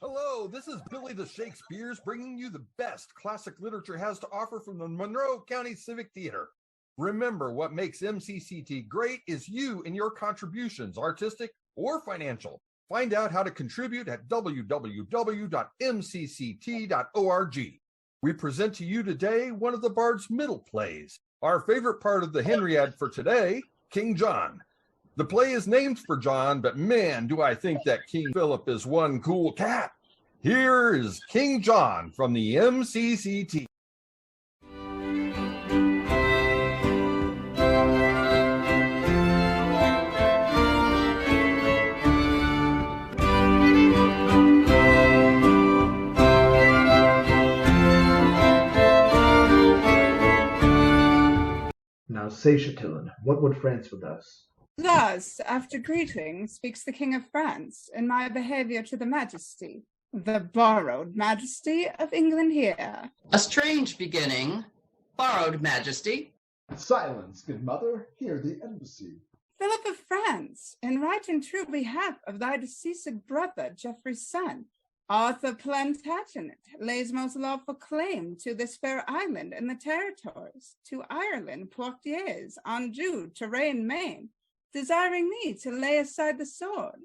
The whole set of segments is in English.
Hello, this is Billy the Shakespeare's bringing you the best classic literature has to offer from the Monroe County Civic Theater. Remember, what makes MCCT great is you and your contributions, artistic or financial. Find out how to contribute at www.mcct.org. We present to you today one of the Bard's middle plays, our favorite part of the Henriade for today, King John. The play is named for John, but man, do I think that King Philip is one cool cat. Here is King John from the MCCT. Now say, Chatillon, what would France with us? Thus, after greeting, speaks the King of France, in my behaviour to the Majesty, the borrowed Majesty of England here. A strange beginning, borrowed Majesty. Silence, good mother, hear the embassy. Philip of France, in right and true behalf of thy deceased brother, Geoffrey's son, Arthur Plantagenet, lays most lawful claim to this fair island and the territories, to Ireland, Poitiers, Anjou, Touraine, Maine, desiring thee to lay aside the sword,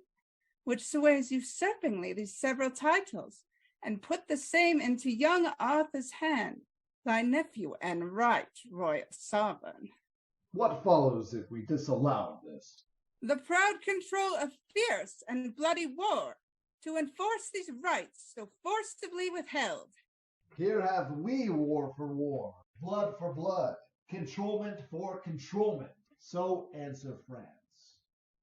which sways usurpingly these several titles, and put the same into young Arthur's hand, thy nephew and right royal sovereign. What follows if we disallow this? The proud control of fierce and bloody war, to enforce these rights so forcibly withheld. Here have we war for war, blood for blood, controlment for controlment. So answer France.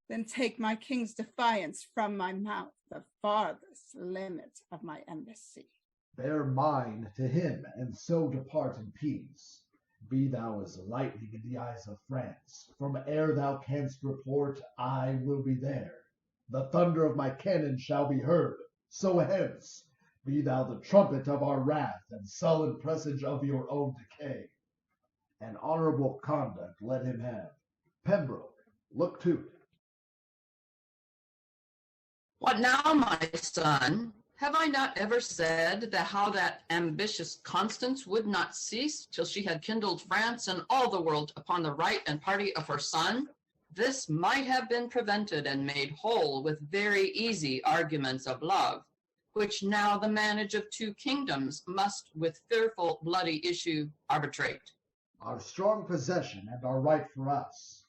Then take my king's defiance from my mouth, the farthest limit of my embassy. Bear mine to him, and so depart in peace. Be thou as lightning in the eyes of France. From ere thou canst report, I will be there. The thunder of my cannon shall be heard. So hence, be thou the trumpet of our wrath, and sullen presage of your own decay. An honorable conduct let him have. Pembroke, look to it. What now, my son? Have I not ever said that how that ambitious Constance would not cease till she had kindled France and all the world upon the right and party of her son? This might have been prevented and made whole with very easy arguments of love, which now the manage of two kingdoms must with fearful bloody issue arbitrate. Our strong possession and our right for us.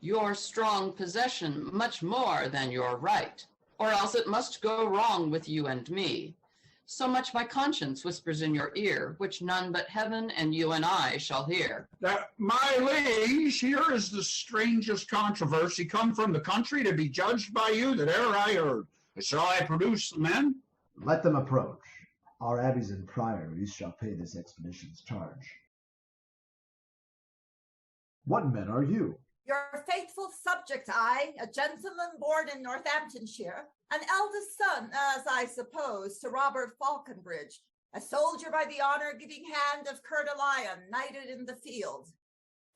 Your strong possession much more than your right, or else it must go wrong with you and me. So much my conscience whispers in your ear, which none but heaven and you and I shall hear. That, my liege, here is the strangest controversy come from the country to be judged by you that e'er I heard. Shall I produce the men? Let them approach. Our abbeys and priories shall pay this expedition's charge. What men are you? Your faithful subject, I, a gentleman born in Northamptonshire, an eldest son, as I suppose, to Robert Falconbridge, a soldier by the honor-giving hand of Coeur de Lion, knighted in the field.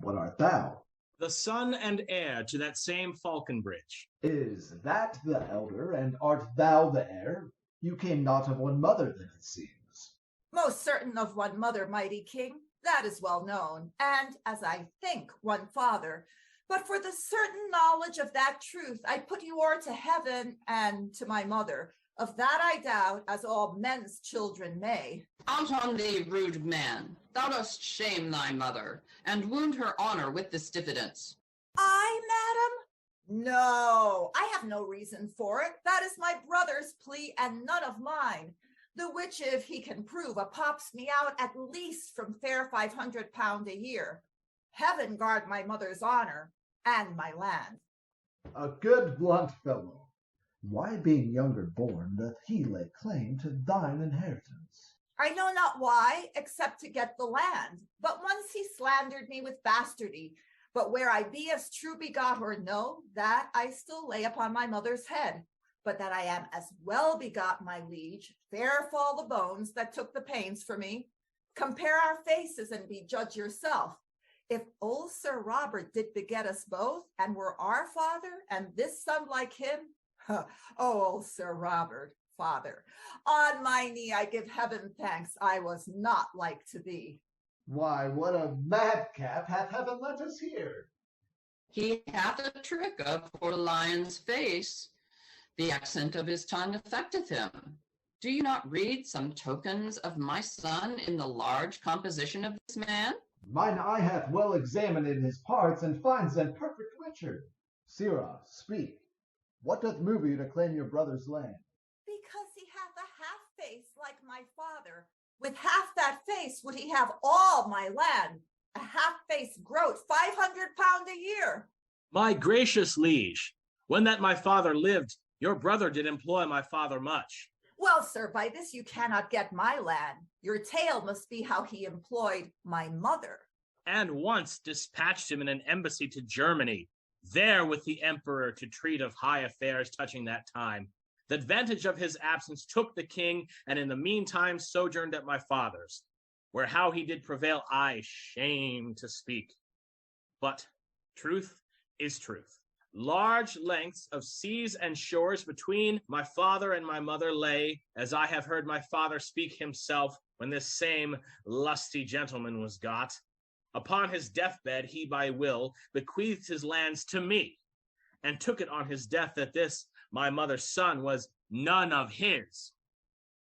What art thou? The son and heir to that same Falconbridge. Is that the elder, and art thou the heir? You came not of one mother, then, it seems. Most certain of one mother, mighty king, that is well known, and, as I think, one father. But for the certain knowledge of that truth, I put you o'er to heaven and to my mother. Of that I doubt, as all men's children may. Out on thee, rude man! Thou dost shame thy mother, and wound her honor with this diffidence. I, madam? No, I have no reason for it. That is my brother's plea, and none of mine. The which, if he can prove, pops me out at least from fair £500 a year. Heaven guard my mother's honor and my land. A good blunt fellow. Why, being younger born, doth he lay claim to thine inheritance? I know not why, except to get the land. But once he slandered me with bastardy. But where I be as true begot or no, that I still lay upon my mother's head. But that I am as well begot, my liege, fair fall the bones that took the pains for me. Compare our faces and be judge yourself. If old Sir Robert did beget us both, and were our father, and this son like him, oh, old Sir Robert, father. On my knee I give heaven thanks I was not like to thee. Why, what a madcap hath heaven lent us here? He hath a trick of Coeur Lion's face. The accent of his tongue affecteth him. Do you not read some tokens of my son in the large composition of this man? Mine eye hath well examined in his parts, and finds them perfect Richard. Sirrah, speak. What doth move you to claim your brother's land? Because he hath a half face like my father. With half that face would he have all my land. A half face groat, 500 pound a year. My gracious liege, when that my father lived, your brother did employ my father much. Well, sir, by this you cannot get my land. Your tale must be how he employed my mother. And once dispatched him in an embassy to Germany, there with the emperor to treat of high affairs touching that time. The advantage of his absence took the king, and in the meantime sojourned at my father's, where how he did prevail I shame to speak. But truth is truth. Large lengths of seas and shores between my father and my mother lay, as I have heard my father speak himself when this same lusty gentleman was got. Upon his deathbed he by will bequeathed his lands to me, and took it on his death that this my mother's son was none of his.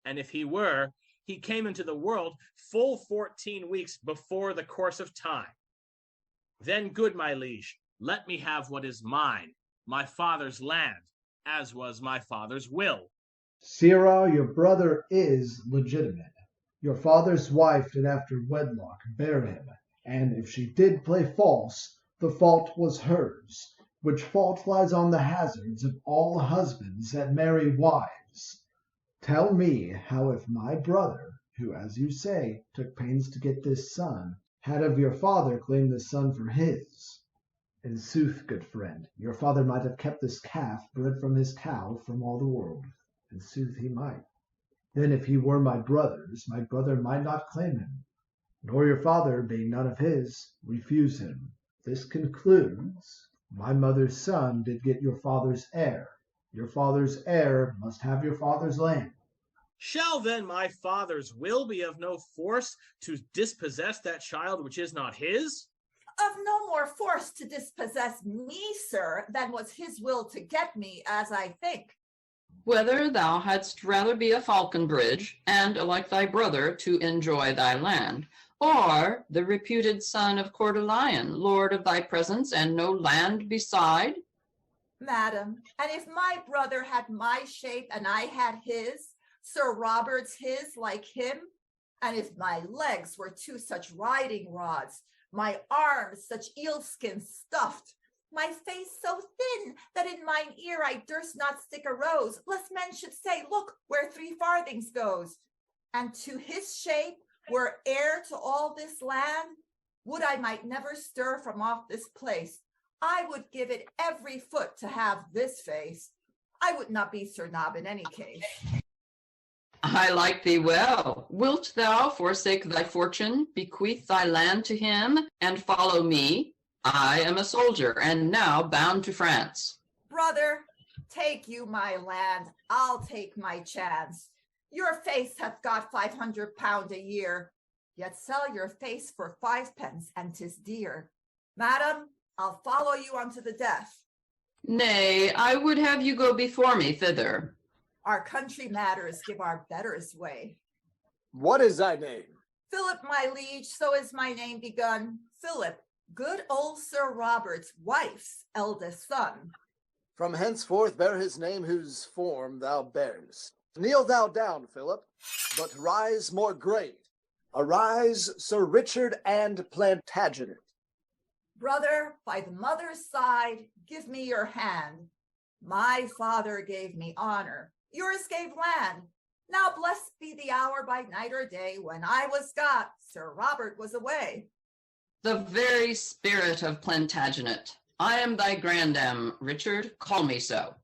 And if he were, he came into the world full 14 weeks before the course of time. Then, good my liege, let me have what is mine, my father's land, as was my father's will. Sirrah, your brother is legitimate. Your father's wife did after wedlock bear him, and if she did play false, the fault was hers, which fault lies on the hazards of all husbands that marry wives. Tell me how if my brother, who, as you say, took pains to get this son, had of your father claimed this son for his. In sooth, good friend, your father might have kept this calf bred from his cow from all the world. In sooth he might. Then if he were my brother might not claim him, nor your father, being none of his, refuse him. This concludes, my mother's son did get your father's heir. Your father's heir must have your father's land. Shall then my father's will be of no force to dispossess that child which is not his? Of no more force to dispossess me, sir, than was his will to get me, as I think. Whether thou hadst rather be a Falconbridge, and, like thy brother, to enjoy thy land, or the reputed son of Coeur Lion, lord of thy presence, and no land beside? Madam, and if my brother had my shape and I had his, Sir Robert's his like him, and if my legs were two such riding rods, my arms such eelskin stuffed, my face so thin that in mine ear I durst not stick a rose, lest men should say, look where 3 farthings goes, and to his shape were heir to all this land, would I might never stir from off this place. I would give it every foot to have this face. I would not be Sir Nob in any case. I like thee well. Wilt thou forsake thy fortune, bequeath thy land to him, and follow me? I am a soldier, and now bound to France. Brother, take you my land, I'll take my chance. Your face hath got 500 pound a year, yet sell your face for 5 pence, and 'tis dear. Madam, I'll follow you unto the death. Nay, I would have you go before me thither. Our country matters give our betters way. What is thy name? Philip, my liege, so is my name begun. Philip, good old Sir Robert's wife's eldest son. From henceforth bear his name whose form thou bearest. Kneel thou down, Philip, but rise more great. Arise, Sir Richard and Plantagenet. Brother, by the mother's side, give me your hand. My father gave me honor, yours gave land. Now blessed be the hour by night or day when I was got, Sir Robert was away. The very spirit of Plantagenet. I am thy grandam, Richard, call me so.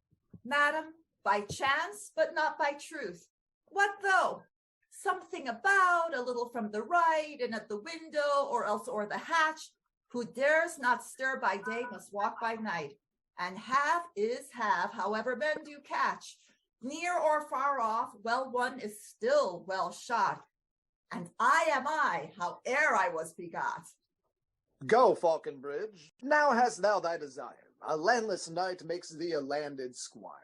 Madam, by chance, but not by truth. What though? Something about a little from the right, and at the window, or else o'er the hatch. Who dares not stir by day must walk by night. And half is half, however men do catch. Near or far off, well won is still well shot. And I, howe'er I was begot. Go, Falconbridge. Now hast thou thy desire. A landless knight makes thee a landed squire.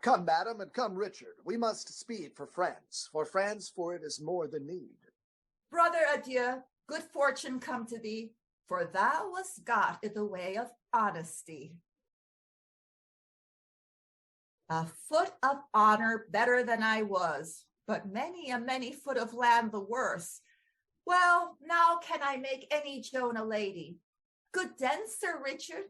Come, madam, and come, Richard. We must speed for France, for it is more than need. Brother, adieu. Good fortune come to thee, for thou wast got in the way of honesty. A foot of honor better than I was, but many a foot of land the worse. Well, now can I make any Joan a lady? Good den, Sir Richard.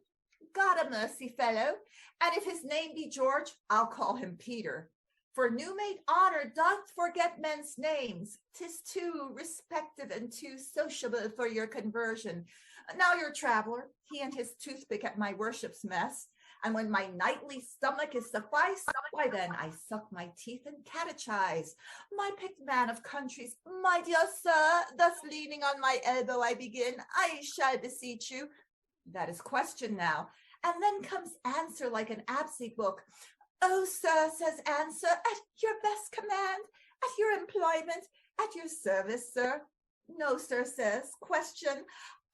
God a mercy, fellow, and if his name be George, I'll call him Peter. For new-made honor doth forget men's names. 'Tis too respective and too sociable for your conversion. Now your traveler, he and his toothpick at my worship's mess, and when my nightly stomach is sufficed, why then I suck my teeth and catechize. My picked man of countries, my dear sir, thus leaning on my elbow I begin, I shall beseech you. That is question now. And then comes answer like an absent book. Oh, sir, says answer, at your best command, at your employment, at your service, sir. No, sir, says question.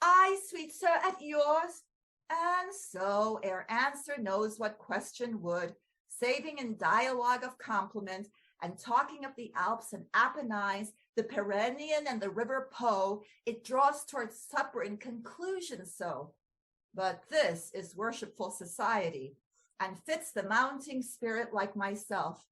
I, sweet sir, at yours. And so, ere answer knows what question would, saving in dialogue of compliment, and talking of the Alps and Apennines, the Pyrenean and the river Po, it draws towards supper in conclusion so. But this is worshipful society, and fits the mounting spirit like myself.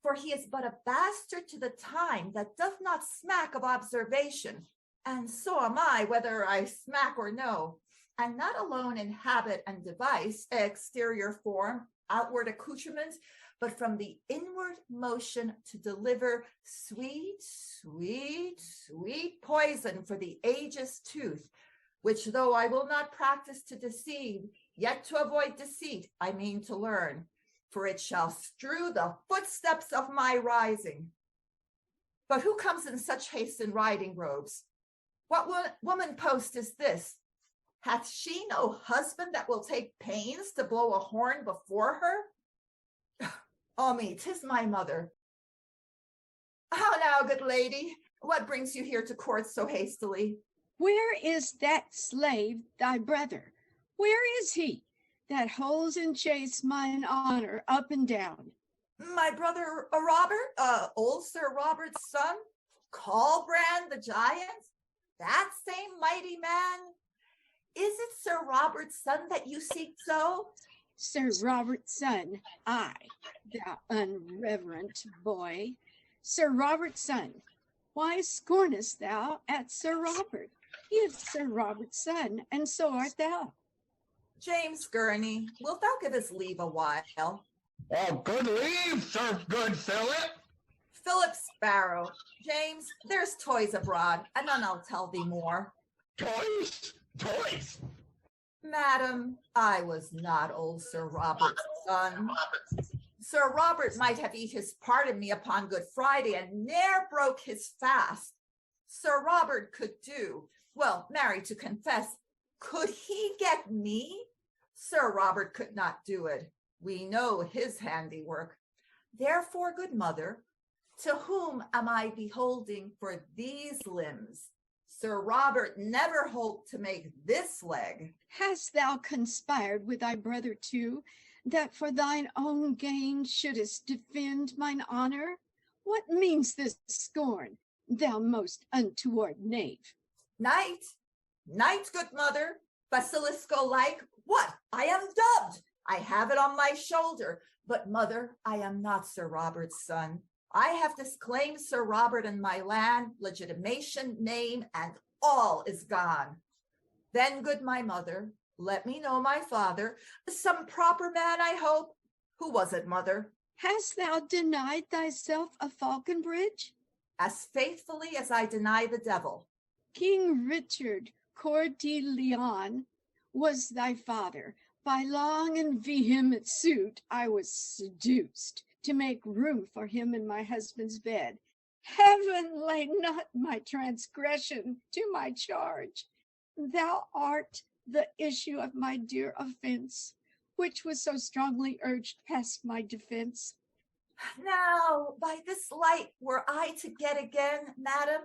For he is but a bastard to the time that doth not smack of observation, and so am I, whether I smack or no, and not alone in habit and device, exterior form, outward accoutrement, but from the inward motion to deliver sweet poison for the age's tooth, which though I will not practice to deceive, yet to avoid deceit I mean to learn, for it shall strew the footsteps of my rising. But who comes in such haste in riding robes? What woman post is this? Hath she no husband that will take pains to blow a horn before her? Oh me, 'tis my mother. How now, good lady, what brings you here to court so hastily? Where is that slave, thy brother? Where is he that holds in chase mine honor up and down? My brother Robert, old Sir Robert's son, Colbrand the giant, that same mighty man. Is it Sir Robert's son that you seek so? Sir Robert's son, I, thou unreverent boy. Sir Robert's son, why scornest thou at Sir Robert? He is Sir Robert's son, and so art thou. James Gurney, wilt thou give us leave a while? Oh, good leave, Sir Good Philip. Philip Sparrow. James, there's toys abroad, and then I'll tell thee more. Toys? Toys? Madam, I was not old Sir Robert's son. Sir Robert might have eat his pardon me upon Good Friday and ne'er broke his fast. Sir Robert could do, well, marry to confess, could he get me? Sir Robert could not do it. We know his handiwork. Therefore, good mother, to whom am I beholding for these limbs? Sir Robert never hoped to make this leg. Hast thou conspired with thy brother too, that for thine own gain shouldest defend mine honor? What means this scorn, thou most untoward knave? Knight, good mother, Basilisco-like, what? I am dubbed. I have it on my shoulder. But mother, I am not Sir Robert's son. I have disclaimed Sir Robert in my land, legitimation, name, and all is gone. Then, good my mother, let me know my father, some proper man, I hope. Who was it, mother? Hast thou denied thyself a Falconbridge? As faithfully as I deny the devil. King Richard Coeur de Lion was thy father. By long and vehement suit I was seduced to make room for him in my husband's bed. Heaven lay not my transgression to my charge. Thou art the issue of my dear offense, which was so strongly urged past my defense. Now, by this light, were I to get again, madam,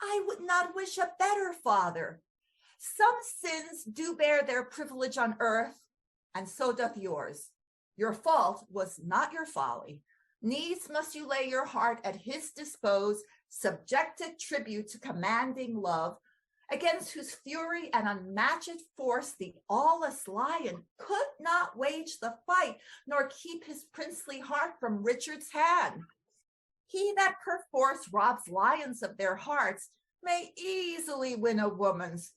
I would not wish a better father. Some sins do bear their privilege on earth, and so doth yours. Your fault was not your folly. Needs must you lay your heart at his dispose, subjected tribute to commanding love, against whose fury and unmatched force the aweless lion could not wage the fight, nor keep his princely heart from Richard's hand. He that perforce robs lions of their hearts may easily win a woman's.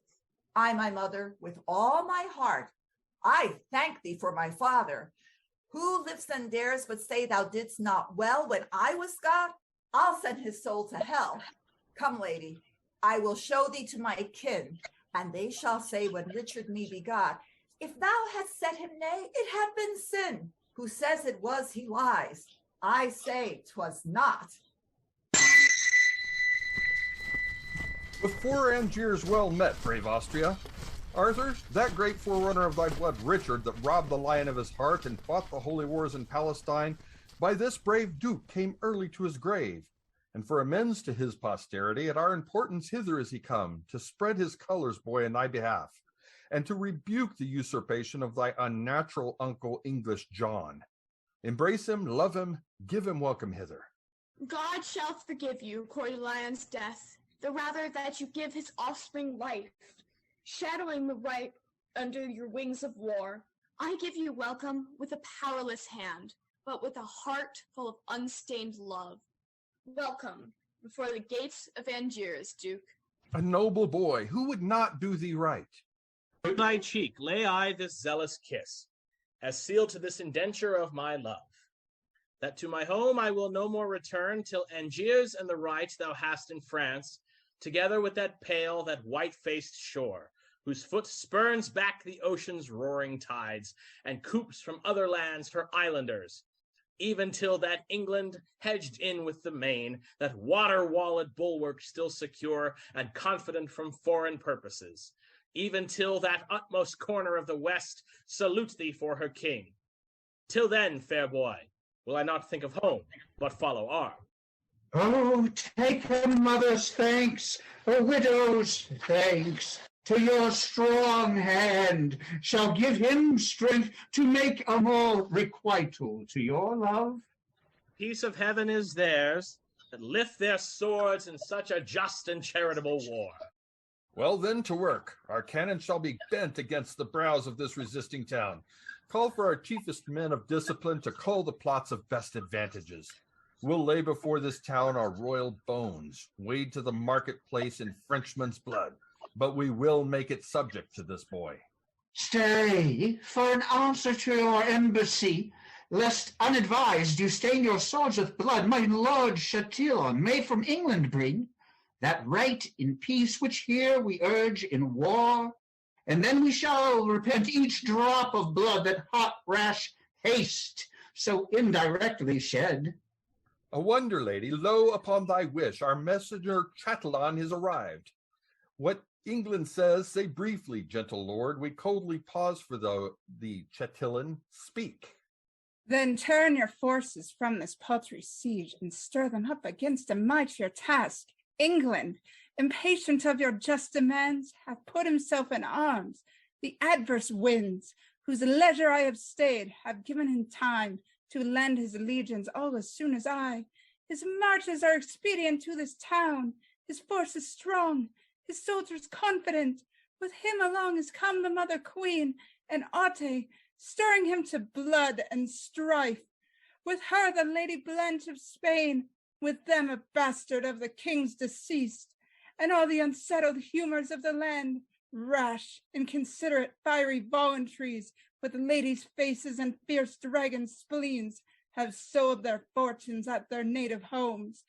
I, my mother, with all my heart, I thank thee for my father. Who lives and dares but say thou didst not well when I was God? I'll send his soul to hell. Come, lady, I will show thee to my kin, and they shall say when Richard me begot, if thou hadst said him nay, it had been sin. Who says it was, he lies. I say 'twas not. Before Angiers well met, brave Austria. Arthur, that great forerunner of thy blood, Richard, that robbed the lion of his heart and fought the holy wars in Palestine, by this brave duke came early to his grave. And for amends to his posterity, at our importance hither is he come, to spread his colors, boy, in thy behalf, and to rebuke the usurpation of thy unnatural uncle, English John. Embrace him, love him, give him welcome hither. God shall forgive you, Coeur de Lion's death, the rather that you give his offspring life, shadowing the right under your wings of war. I give you welcome with a powerless hand, but with a heart full of unstained love. Welcome before the gates of Angiers, Duke. A noble boy, who would not do thee right? To thy cheek lay I this zealous kiss, as seal to this indenture of my love, that to my home I will no more return till Angiers and the right thou hast in France, together with that pale, that white-faced shore, whose foot spurns back the ocean's roaring tides, and coops from other lands her islanders, even till that England, hedged in with the main, that water-walled bulwark still secure and confident from foreign purposes, even till that utmost corner of the west salute thee for her king. Till then, fair boy, will I not think of home, but follow arm. Oh, take a mother's thanks, a widow's thanks. To your strong hand shall give him strength to make a more requital to your love. Peace of heaven is theirs, that lift their swords in such a just and charitable war. Well then, to work. Our cannon shall be bent against the brows of this resisting town. Call for our chiefest men of discipline to cull the plots of best advantages. We'll lay before this town our royal bones, wade to the marketplace in Frenchman's blood, but we will make it subject to this boy. Stay, for an answer to your embassy, lest unadvised you stain your swords with blood, my Lord Chatillon may from England bring that right in peace which here we urge in war, and then we shall repent each drop of blood that hot rash haste so indirectly shed. A wonder, lady, lo, upon thy wish, our messenger Chatillon is arrived. What England says, say briefly, gentle lord. We coldly pause for the Chatillon. Speak. Then turn your forces from this paltry siege and stir them up against a mightier task. England, impatient of your just demands, hath put himself in arms. The adverse winds, whose leisure I have stayed, have given him time to lend his legions all as soon as I. His marches are expedient to this town. His force is strong, his soldiers confident. With him along is come the mother queen, and Ate, stirring him to blood and strife. With her the Lady Blanche of Spain, with them a bastard of the king's deceased, and all the unsettled humors of the land, rash, inconsiderate, fiery voluntaries, with ladies' faces and fierce dragon spleens, have sold their fortunes at their native homes,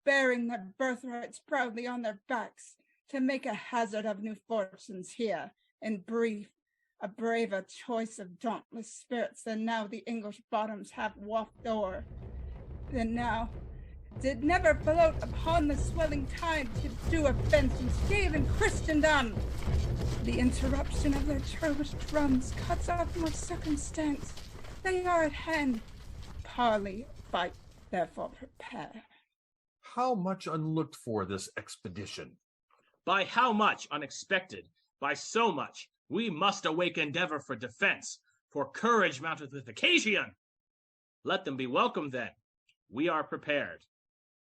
bearing their birthrights proudly on their backs, to make a hazard of new fortunes here. In brief, a braver choice of dauntless spirits than now the English bottoms have waft o'er, than now did never float upon the swelling tide to do offense and scathe in Christendom. The interruption of their churlish drums cuts off more circumstance. They are at hand. Parley, fight, Therefore prepare. How much unlooked for this expedition? By how much unexpected? By so much we must awake endeavor for defense, for courage mounteth with occasion. Let them be welcome then. We are prepared.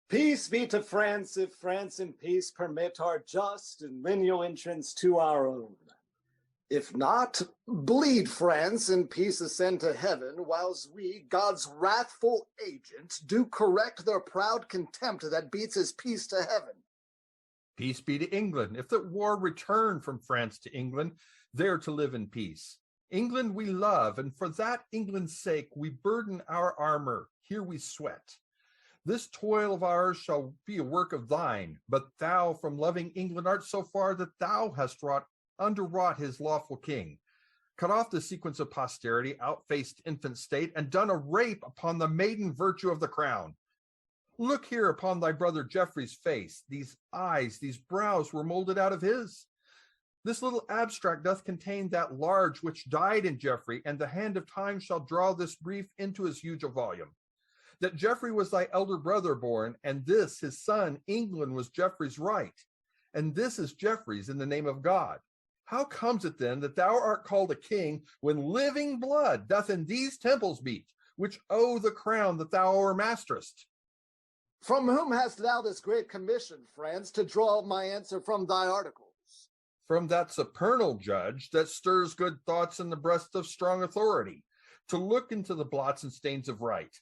Peace be to France, if France in peace permit our just and lineal entrance to our own. If not, bleed France and peace ascend to heaven, whilst we, God's wrathful agent, do correct their proud contempt that beats his peace to heaven. Peace be to England. If the war return from France to England, there to live in peace. England we love, and for that England's sake we burden our armor, here we sweat. This toil of ours shall be a work of thine, but thou from loving England art so far that thou hast underwrought his lawful king, cut off the sequence of posterity, outfaced infant state, and done a rape upon the maiden virtue of the crown. Look here upon thy brother Geoffrey's face. These eyes, these brows were molded out of his. This little abstract doth contain that large which died in Geoffrey, and the hand of time shall draw this brief into as huge a volume. That Geoffrey was thy elder brother born, and this his son, England, was Geoffrey's right. And this is Geoffrey's in the name of God. How comes it then that thou art called a king when living blood doth in these temples beat, which owe the crown that thou o'ermasterest? From whom hast thou this great commission, France, to draw my answer from thy articles? From that supernal judge that stirs good thoughts in the breast of strong authority, to look into the blots and stains of right.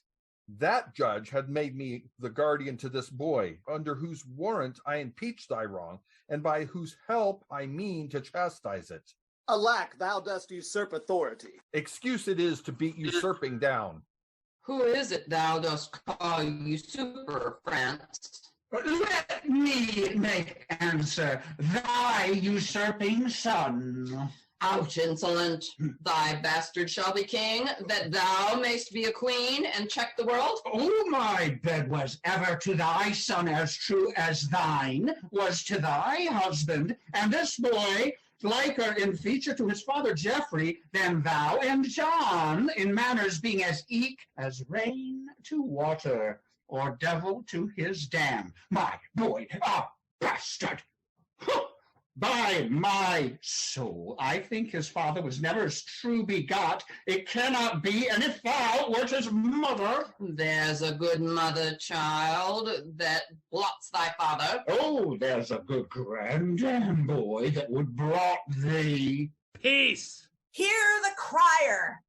That judge had made me the guardian to this boy, under whose warrant I impeach thy wrong, and by whose help I mean to chastise it. Alack, thou dost usurp authority. Excuse it is to beat usurping down. Who is it thou dost call usurper, France? Let me make answer, thy usurping son. Ouch, insolent! Thy bastard shall be king, that thou mayst be a queen and check the world? Oh, my bed was ever to thy son as true as thine was to thy husband, and this boy liker in feature to his father Geoffrey than thou and John, in manners being as eke as rain to water, or devil to his dam. My boy, a bastard! By my soul, I think his father was never as true begot. It cannot be, and if thou wert his mother... There's a good mother, child, that blots thy father. Oh, there's a good grandam boy that would blot thee. Peace! Hear the crier.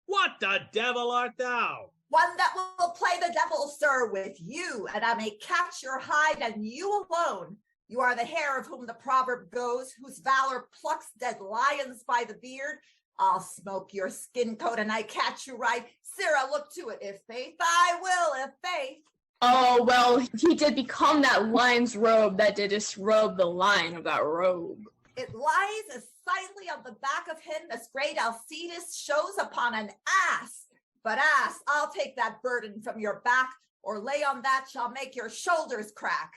What the devil art thou? One that will play the devil, sir, with you, and I may catch your hide and you alone. You are the hare of whom the proverb goes, whose valor plucks dead lions by the beard. I'll smoke your skin coat and I catch you right. Sirrah, look to it. If faith, I will, if faith. Oh, well, he did become that lion's robe that did disrobe the lion of that robe. It lies as silently on the back of him as great Alcides shows upon an ass. But ass, I'll take that burden from your back, or lay on that shall make your shoulders crack.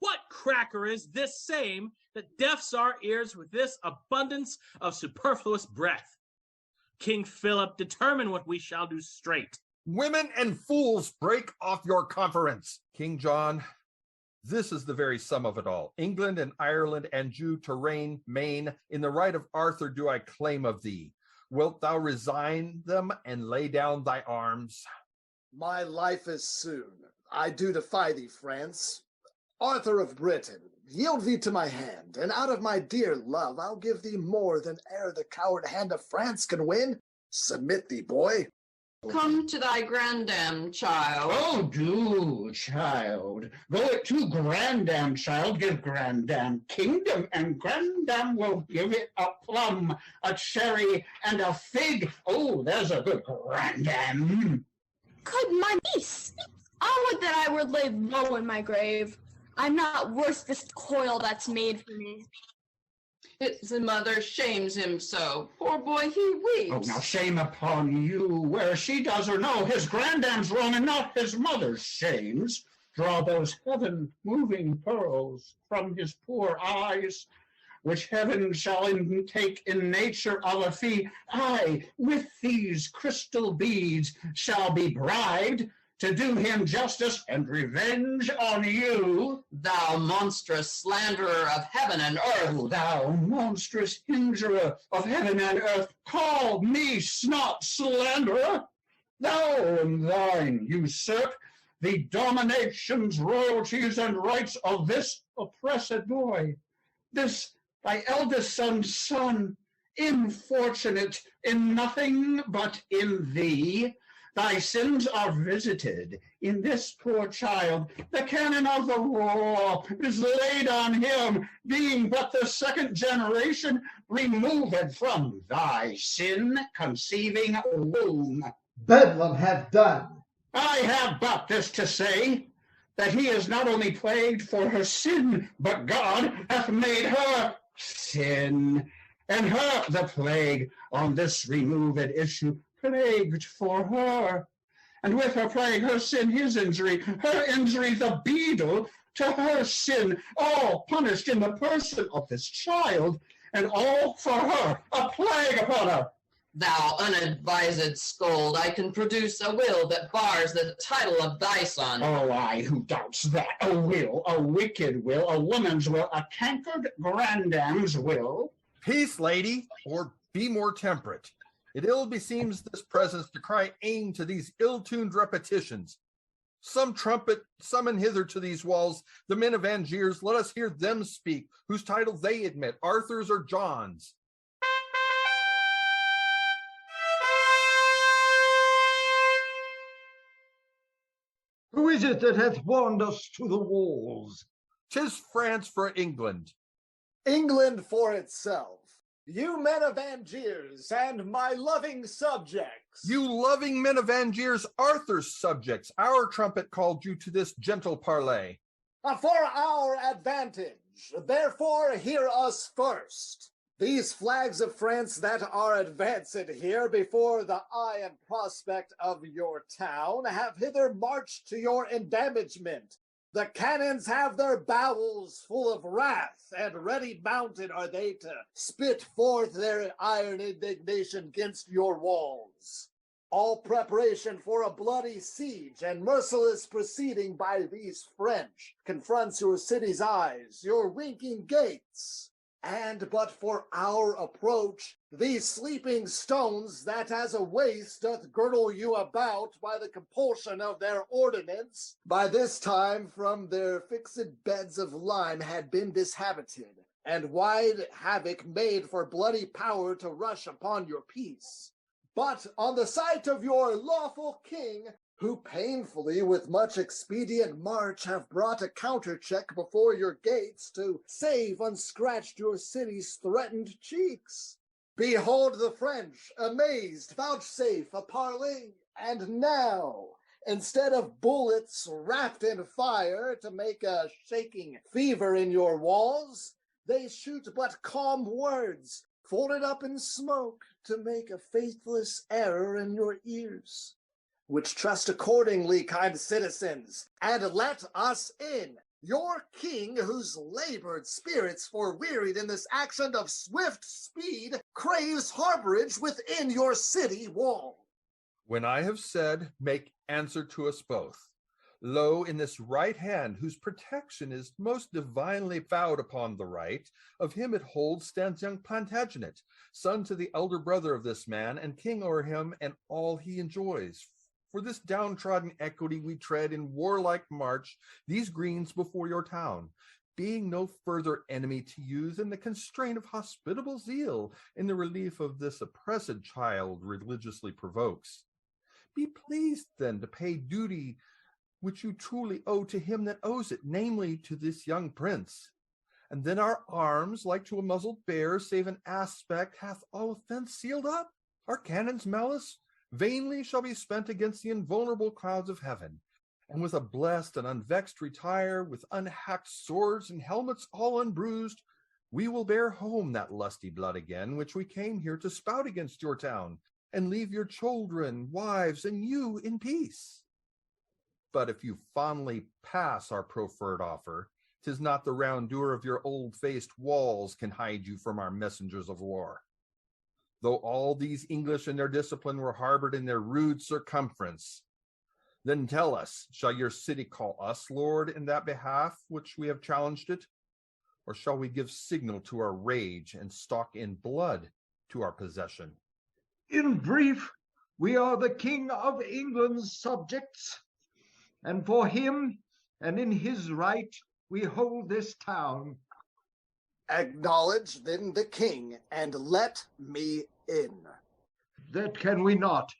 What cracker is this same that deafs our ears with this abundance of superfluous breath? King Philip, determine what we shall do straight. Women and fools, break off your conference. King John, this is the very sum of it all. England and Ireland and Jew to reign, Maine, in the right of Arthur do I claim of thee. Wilt thou resign them and lay down thy arms? My life is soon. I do defy thee, France. Arthur of Britain, yield thee to my hand, and out of my dear love I'll give thee more than e'er the coward hand of France can win. Submit thee, boy. Come to thy grandam, child. Oh, do, child. Go it to grandam, child. Give grandam kingdom, and grandam will give it a plum, a cherry, and a fig. Oh, there's a good grandam. Good my niece! I would that I were laid low in my grave. I'm not worth this coil that's made for me. His mother shames him so. Poor boy, he weeps. Oh, now shame upon you, where she does or no. His grandam's wrong and not his mother's shames. Draw those heaven-moving pearls from his poor eyes, which heaven shall intake in nature of a fee. I, with these crystal beads, shall be bribed to do him justice and revenge on you. Thou monstrous slanderer of heaven and earth. O thou monstrous injurer of heaven and earth, call me not slanderer. Thou and thine usurp the dominations, royalties, and rights of this oppressed boy, this thy eldest son's son, infortunate in nothing but in thee. Thy sins are visited in this poor child. The cannon of the law is laid on him, being but the second generation removed from thy sin-conceiving womb. Bedlam have done. I have but this to say, that he is not only plagued for her sin, but God hath made her sin, and her the plague on this removed issue, plagued for her. And with her plague, her sin, his injury, her injury, the beadle to her sin, all punished in the person of this child, and all for her, a plague upon her. Thou unadvised scold, I can produce a will that bars the title of thy son. Oh, I, who doubts that? A will, a wicked will, a woman's will, a cankered grandam's will. Peace, lady, or be more temperate. It ill beseems this presence to cry aim to these ill-tuned repetitions. Some trumpet summon hither to these walls the men of Angiers. Let us hear them speak, whose title they admit, Arthur's or John's. Who is it that hath warned us to the walls? 'Tis France for England. England for itself. You men of Angiers and my loving subjects. You loving men of Angiers, Arthur's subjects, our trumpet called you to this gentle parley. For our advantage, therefore hear us first. These flags of France that are advanced here before the eye and prospect of your town have hither marched to your endamagement. The cannons have their bowels full of wrath, and ready mounted are they to spit forth their iron indignation against your walls. All preparation for a bloody siege and merciless proceeding by these French confronts your city's eyes, your winking gates. And but for our approach, these sleeping stones that as a waist doth girdle you about by the compulsion of their ordinance, by this time from their fixed beds of lime had been dishabited, and wide havoc made for bloody power to rush upon your peace. But on the sight of your lawful king, who painfully with much expedient march have brought a countercheck before your gates to save unscratched your city's threatened cheeks. Behold the French, amazed, vouchsafe a parley, and now, instead of bullets wrapped in fire to make a shaking fever in your walls, they shoot but calm words, folded up in smoke to make a faithless error in your ears. Which trust accordingly, kind citizens, and let us in. Your king, whose labored spirits forewearied in this action of swift speed, craves harborage within your city wall. When I have said, make answer to us both. Lo, in this right hand, whose protection is most divinely vowed upon the right, of him it holds stands young Plantagenet, son to the elder brother of this man, and king o'er him and all he enjoys. For this downtrodden equity we tread in warlike march these greens before your town, being no further enemy to you than the constraint of hospitable zeal in the relief of this oppressed child religiously provokes. Be pleased then to pay duty which you truly owe to him that owes it, namely to this young prince. And then our arms, like to a muzzled bear, save an aspect, hath all offense sealed up. Our cannon's malice vainly shall be spent against the invulnerable clouds of heaven, and with a blessed and unvexed retire, with unhacked swords and helmets all unbruised, we will bear home that lusty blood again, which we came here to spout against your town, and leave your children, wives, and you in peace. But if you fondly pass our proffered offer, 'tis not the roundour of your old-faced walls can hide you from our messengers of war. Though all these English and their discipline were harbored in their rude circumference, Then tell us, shall your city call us Lord in that behalf which we have challenged it? Or shall we give signal to our rage and stalk in blood to our possession? In brief, we are the King of England's subjects, and for him and in his right we hold this town. Acknowledge then the king, and let me in. That can we not,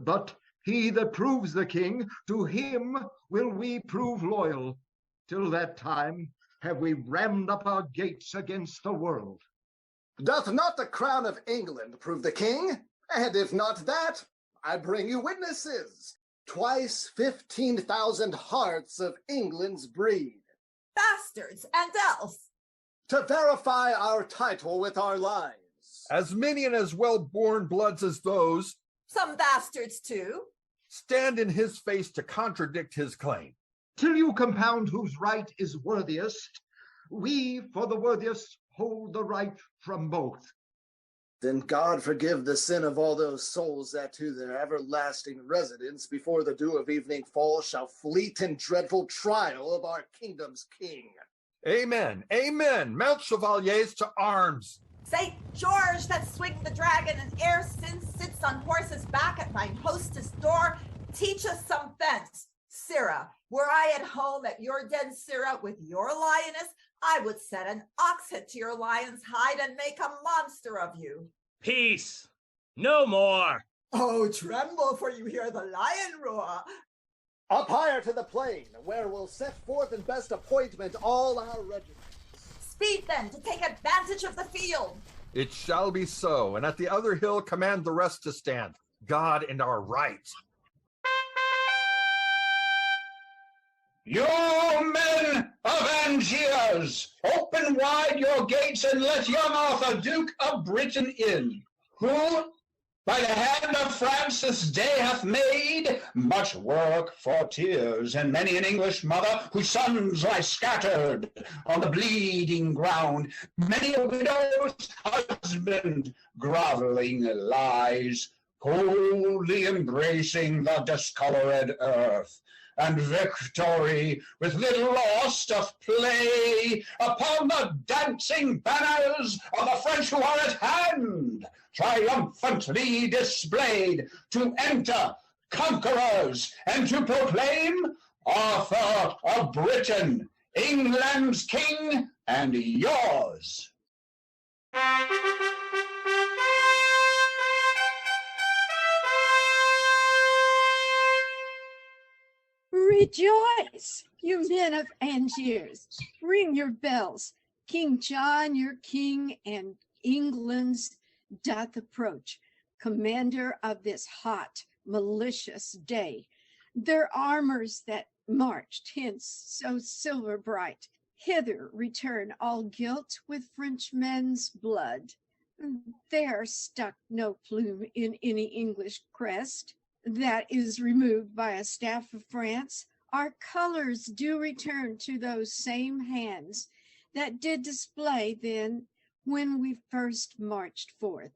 but he that proves the king, to him will we prove loyal. Till that time have we rammed up our gates against the world. Doth not the crown of England prove the king? And if not that, I bring you witnesses. Twice 15,000 hearts of England's breed. Bastards and else. To verify our title with our lives. As many and as well-born bloods as those, Some bastards too. stand in his face to contradict his claim. Till you compound whose right is worthiest, we for the worthiest hold the right from both. Then God forgive the sin of all those souls that to their everlasting residence before the dew of evening fall shall fleet in dreadful trial of our kingdom's king. Amen, amen. Mount chevaliers to arms. Saint George that swing the dragon and ere since sits on horse's back at mine hostess door, teach us some fence. Sirrah, were I at home at your den, Sirrah, with your lioness, I would set an ox head to your lion's hide and make a monster of you. Peace! No more! Oh, tremble, for you hear the lion roar. Up higher to the plain, where we'll set forth in best appointment all our regiments. Speed then to take advantage of the field. It shall be so, and at the other hill command the rest to stand. God and our right. You men of Angiers, open wide your gates and let young Arthur, Duke of Britain, in, who, by the hand of France this day hath made much work for tears, and many an English mother whose sons lie scattered on the bleeding ground, many a widow's husband groveling lies, coldly embracing the discolored earth. And victory with little loss doth play upon the dancing banners of the French who are at hand, triumphantly displayed, to enter conquerors and to proclaim Arthur of Britain, England's king and yours. Rejoice, you men of Angiers, ring your bells. King John, your king and England's, doth approach, commander of this hot, malicious day. Their armors that marched hence so silver bright, hither return all gilt with Frenchmen's blood. There stuck no plume in any English crest. That is removed by a staff of France. Our colors do return to those same hands that did display then when we first marched forth.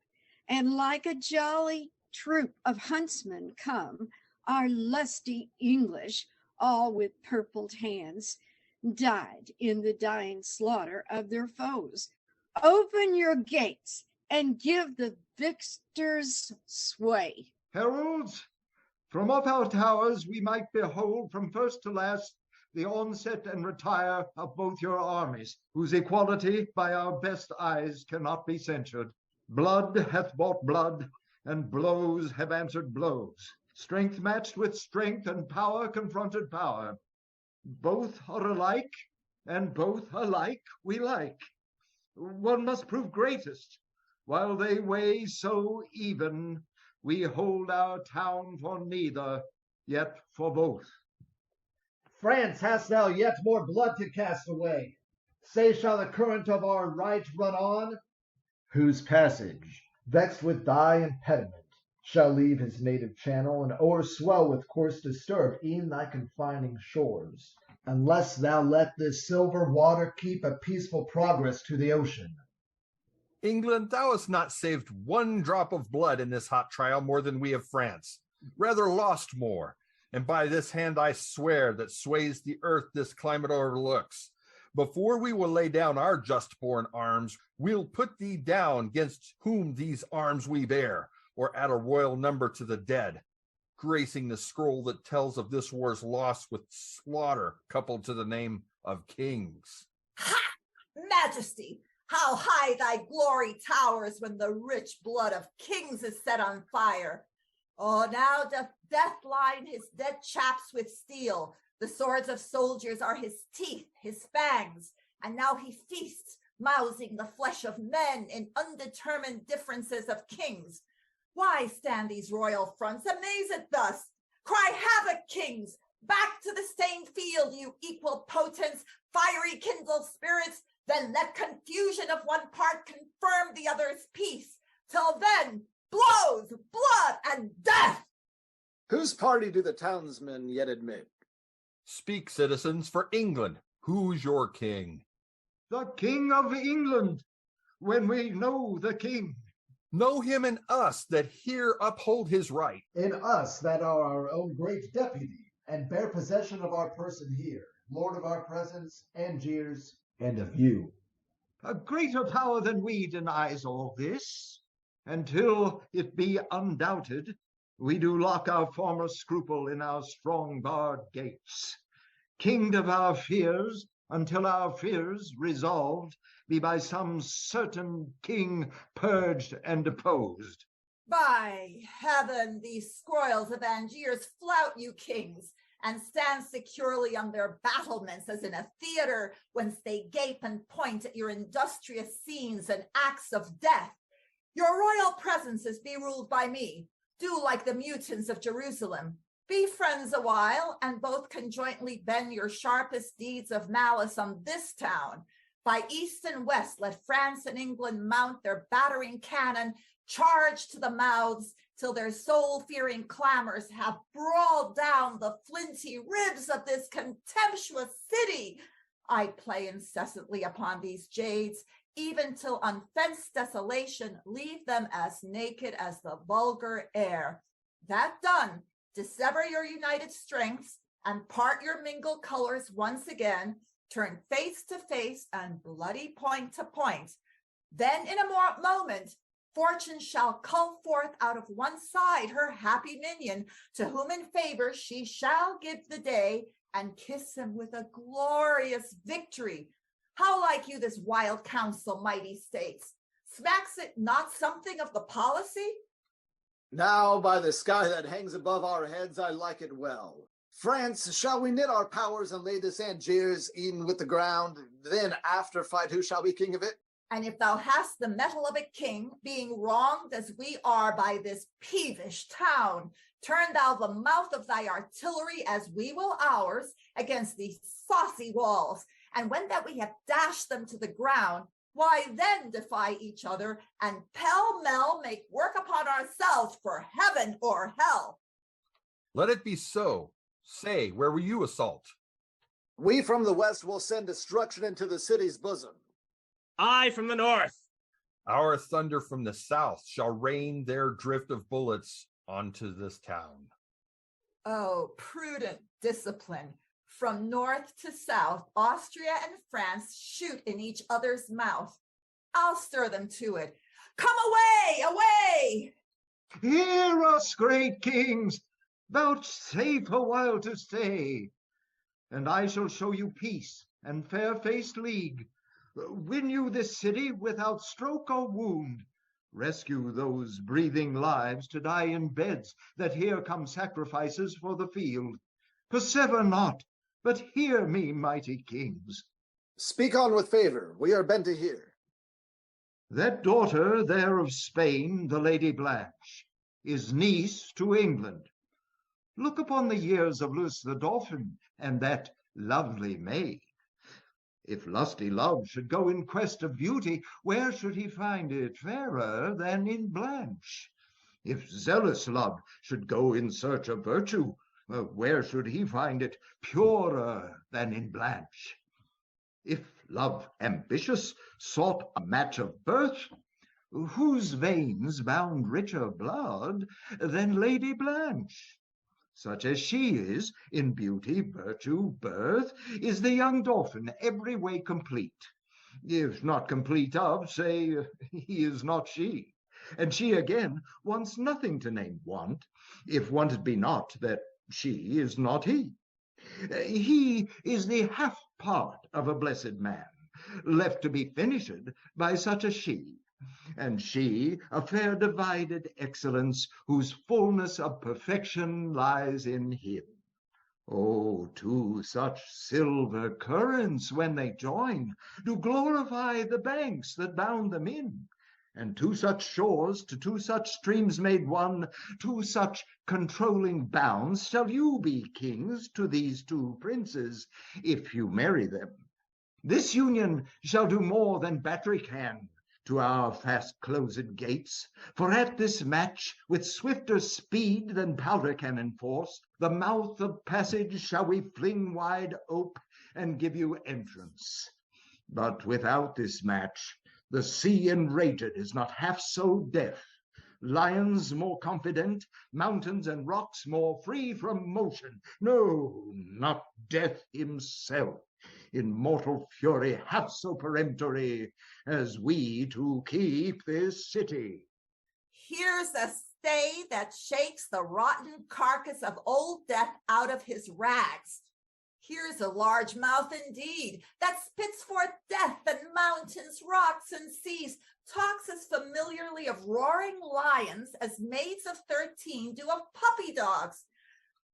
And like a jolly troop of huntsmen come, our lusty English, all with purpled hands, died in the dying slaughter of their foes. Open your gates and give the victors sway. Heralds, from off our towers we might behold from first to last the onset and retire of both your armies, whose equality by our best eyes cannot be censured. Blood hath bought blood, and blows have answered blows. Strength matched with strength, and power confronted power. Both are alike, and both alike we like. One must prove greatest, while they weigh so even. We hold our town for neither, yet for both. France, hast thou yet more blood to cast away? Say, shall the current of our right run on? Whose passage, vexed with thy impediment, shall leave his native channel, and o'erswell with course disturbed e'en thy confining shores, unless thou let this silver water keep a peaceful progress to the ocean. England, thou hast not saved one drop of blood in this hot trial more than we of France, rather lost more. and by this hand I swear that sways the earth this climate overlooks, before we will lay down our just-born arms, we'll put thee down against whom these arms we bear, or add a royal number to the dead, gracing the scroll that tells of this war's loss with slaughter coupled to the name of kings. Ha! Majesty, how high thy glory towers when the rich blood of kings is set on fire. Oh, now doth death line his dead chaps with steel. The swords of soldiers are his teeth, his fangs, and now he feasts, mousing the flesh of men in undetermined differences of kings. Why stand these royal fronts amazed thus? Cry havoc, kings! Back to the stained field, you equal potents, fiery kindled spirits, then let confusion of one part confirm the other's peace. Till then, blows, blood, and death! Whose party do the townsmen yet admit? Speak, citizens, for England. Who's your king? The King of England, when we know the king. Know him in us that here uphold his right. In us that are our own great deputy, and bear possession of our person here, lord of our presence, Angiers, and of you. A greater power than we denies all this. Until it be undoubted, we do lock our former scruple in our strong barred gates. Kinged of our fears, until our fears, resolved, be by some certain king purged and deposed. By heaven, these scroils of Angiers flout you kings, and stand securely on their battlements as in a theater, whence they gape and point at your industrious scenes and acts of death. Your royal presences be ruled by me. Do like the mutants of Jerusalem. Be friends a while, and both conjointly bend your sharpest deeds of malice on this town. By east and west, let France and England mount their battering cannon, charge to the mouths, till their soul-fearing clamors have brawled down the flinty ribs of this contemptuous city. I play incessantly upon these jades, even till unfenced desolation leave them as naked as the vulgar air. That done, dissever your united strengths, and part your mingled colors once again, turn face to face and bloody point to point. Then in a moment, Fortune shall cull forth out of one side her happy minion, to whom in favor she shall give the day, and kiss him with a glorious victory. How like you this wild counsel, mighty states? Smacks it not something of the policy? Now, by the sky that hangs above our heads, I like it well. France, shall we knit our powers and lay this Angiers e'en with the ground? Then after fight, who shall be king of it? And if thou hast the mettle of a king, being wronged as we are by this peevish town, turn thou the mouth of thy artillery, as we will ours, against these saucy walls. And when that we have dashed them to the ground, why then defy each other, and pell-mell make work upon ourselves for heaven or hell. Let it be so. Say, where will you assault? We from the west will send destruction into the city's bosom. I from the north. Our thunder from the south shall rain their drift of bullets onto this town. Oh, prudent discipline. From north to south, Austria and France shoot in each other's mouth. I'll stir them to it. Come away, away! Hear us, great kings, vouchsafe a while to stay, and I shall show you peace and fair-faced league. Win you this city without stroke or wound. Rescue those breathing lives to die in beds, that here come sacrifices for the field. Persever not, but hear me, mighty kings. Speak on with favor, we are bent to hear. That daughter there of Spain, the Lady Blanche, is niece to England. Look upon the years of Luce the Dauphin, and that lovely maid. If lusty love should go in quest of beauty, where should he find it fairer than in Blanche? If zealous love should go in search of virtue, where should he find it purer than in Blanche? If love ambitious sought a match of birth, whose veins bound richer blood than Lady Blanche? such as she is in beauty, virtue, birth, is the young dolphin every way complete. If not complete of, say, he is not she. And she again wants nothing to name want, if wanted be not that she is not he. He is the half part of a blessed man, left to be finished by such a she, and she a fair divided excellence, whose fullness of perfection lies in him. Oh, two such silver currents, when they join, do glorify the banks that bound them in. And two such shores to two such streams made one, two such controlling bounds shall you be kings to these two princes, if you marry them. This union shall do more than battery can to our fast-closed gates, for at this match, with swifter speed than powder can enforce, the mouth of passage shall we fling wide ope, and give you entrance. But without this match, the sea enraged is not half so deaf, lions more confident, mountains and rocks more free from motion. No, not death himself, in mortal fury half so peremptory as we to keep this city. Here's a stay that shakes the rotten carcass of old death out of his rags. Here's a large mouth indeed that spits forth death and mountains, rocks, and seas, talks as familiarly of roaring lions as maids of 13 do of puppy dogs.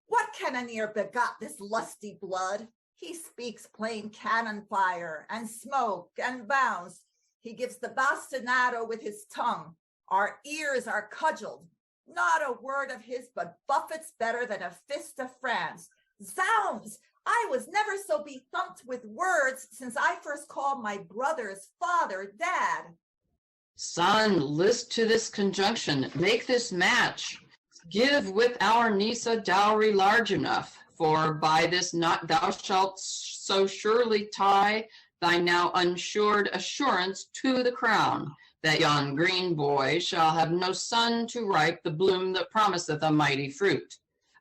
What can an ear begot this lusty blood? He speaks plain cannon fire and smoke and bounds. He gives the bastinado with his tongue. Our ears are cudgeled. Not a word of his but buffets better than a fist of France. Zounds! I was never so bethumped with words since I first called my brother's father Dad. Son, list to this conjunction, make this match. Give with our niece a dowry large enough, for by this knot thou shalt so surely tie thy now unsured assurance to the crown, that yon green boy shall have no son to ripe the bloom that promiseth a mighty fruit.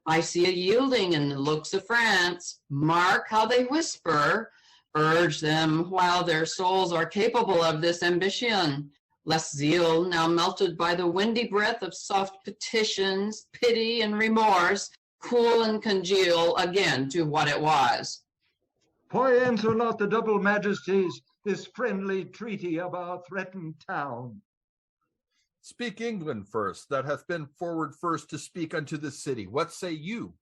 I see a yielding in the looks of France. Mark how they whisper. Urge them while their souls are capable of this ambition, lest zeal, now melted by the windy breath of soft petitions, pity, and remorse, cool and congeal again to what it was. Why answer not the double majesties this friendly treaty of our threatened town? Speak England first, that hath been forward first to speak unto this city. What say you?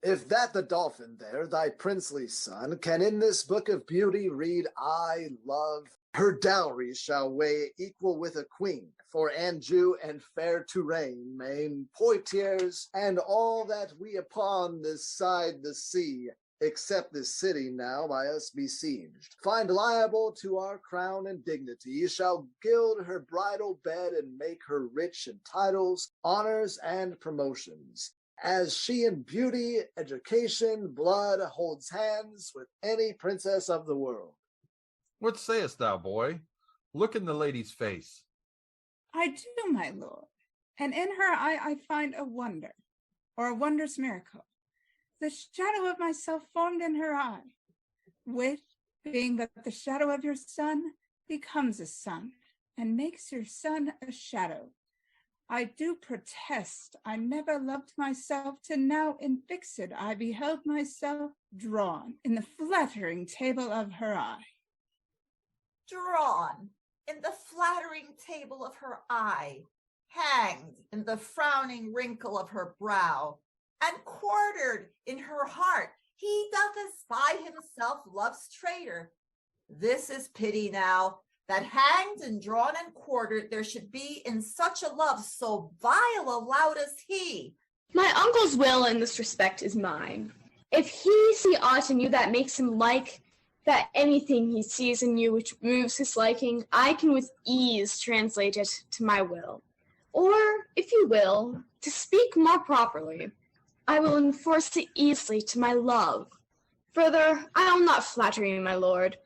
If that the dolphin there, thy princely son, can in this book of beauty read I love, her dowry shall weigh equal with a queen, for Anjou and fair Touraine, Maine, Poitiers, and all that we upon this side the sea, except this city now by us besieged, find liable to our crown and dignity, shall gild her bridal bed and make her rich in titles, honors, and promotions, as she in beauty, education, blood holds hands with any princess of the world. What sayest thou, boy? Look in the lady's face. I do, my lord, and in her eye I find a wonder, or a wondrous miracle. The shadow of myself formed in her eye, which, being but the shadow of your son, becomes a sun, and makes your son a shadow. I do protest I never loved myself till now in fixed I beheld myself drawn in the flattering table of her eye. Drawn in the flattering table of her eye, hanged in the frowning wrinkle of her brow, and quartered in her heart, he doth espy himself love's traitor. This is pity now, that hanged and drawn and quartered there should be in such a love so vile a lout as he. My uncle's will in this respect is mine. If he see aught in you that makes him like that anything he sees in you which moves his liking, I can with ease translate it to my will. Or, if you will, to speak more properly, I will enforce it easily to my love. Further, I will not flatter you, my lord,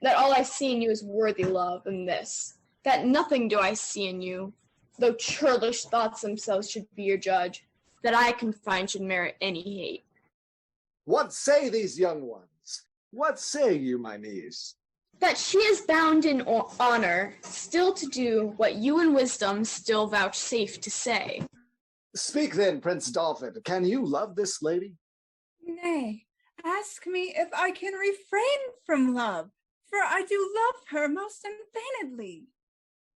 that all I see in you is worthy love, and this, that nothing do I see in you, though churlish thoughts themselves should be your judge, that I can find should merit any hate. What say these young ones? What say you, my niece? That she is bound in honor still to do what you in wisdom still vouchsafe to say. Speak then, Prince Dolphin. Can you love this lady? Nay, ask me if I can refrain from love, for I do love her most unfeignedly.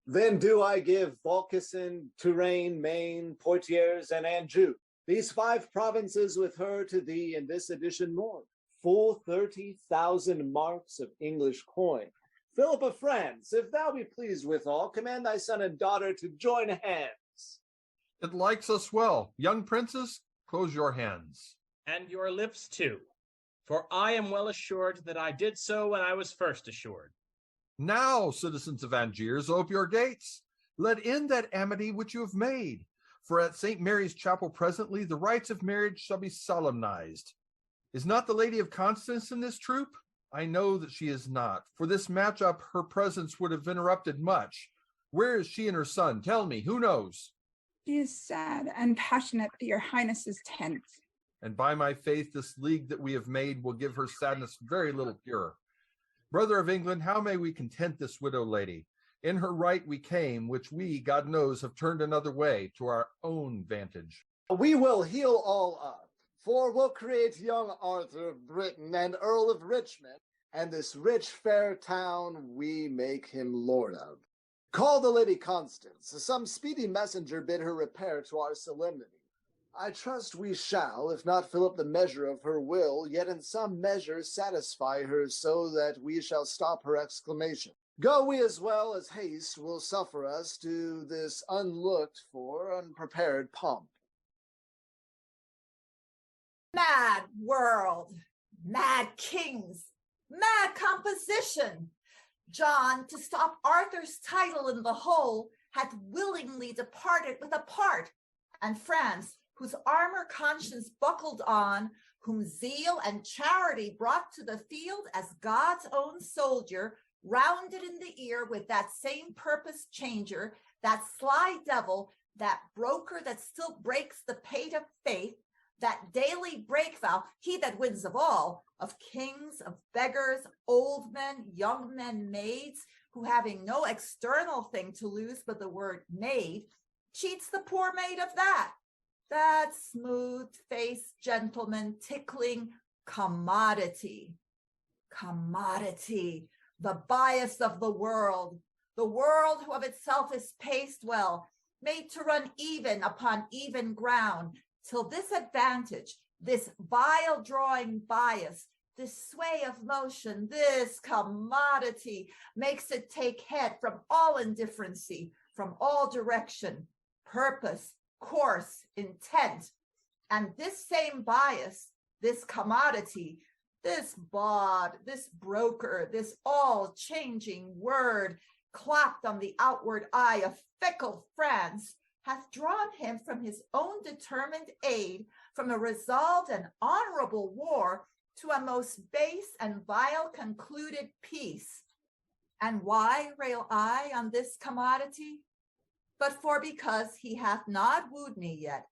Then do I give Vauclin, Touraine, Maine, Poitiers, and Anjou, these 5 provinces with her to thee in this edition more, full 30,000 marks of English coin. Philip of France, if thou be pleased withal, command thy son and daughter to join hands. It likes us well. Young princes, close your hands. And your lips too, for I am well assured that I did so when I was first assured. Now, citizens of Angiers, ope your gates. Let in that amity which you have made. For at St. Mary's Chapel presently, the rites of marriage shall be solemnized. Is not the Lady of Constance in this troop? I know that she is not. For this match-up, her presence would have interrupted much. Where is she and her son? Tell me, who knows? She is sad and passionate at your highness's tent. And by my faith, this league that we have made will give her sadness very little cure. Brother of England, how may we content this widow lady? In her right we came, which we, God knows, have turned another way to our own vantage. We will heal all up, for we'll create young Arthur of Britain and Earl of Richmond, and this rich fair town we make him lord of. Call the Lady Constance, some speedy messenger bid her repair to our solemnity. I trust we shall, if not fill up the measure of her will, yet in some measure satisfy her so that we shall stop her exclamation. Go we as well as haste will suffer us to this unlooked for, unprepared pomp. Mad world, mad kings, mad composition. John, to stop Arthur's title in the whole, hath willingly departed with a part, and France, whose armor conscience buckled on, whom zeal and charity brought to the field as God's own soldier, rounded in the ear with that same purpose changer, that sly devil, that broker that still breaks the pate of faith, that daily breakvow, he that wins of all, of kings, of beggars, old men, young men, maids, who having no external thing to lose but the word maid, cheats the poor maid of that smooth-faced gentleman tickling commodity. Commodity, the bias of the world who of itself is paced well, made to run even upon even ground, till this advantage, this vile drawing bias, this sway of motion, this commodity makes it take head from all indifferency, from all direction, purpose, course, intent. And this same bias, this commodity, this bawd, this broker, this all-changing word, clapped on the outward eye of fickle France, hath drawn him from his own determined aid, from a resolved and honorable war, to a most base and vile concluded peace. And why rail I on this commodity? But for because he hath not wooed me yet.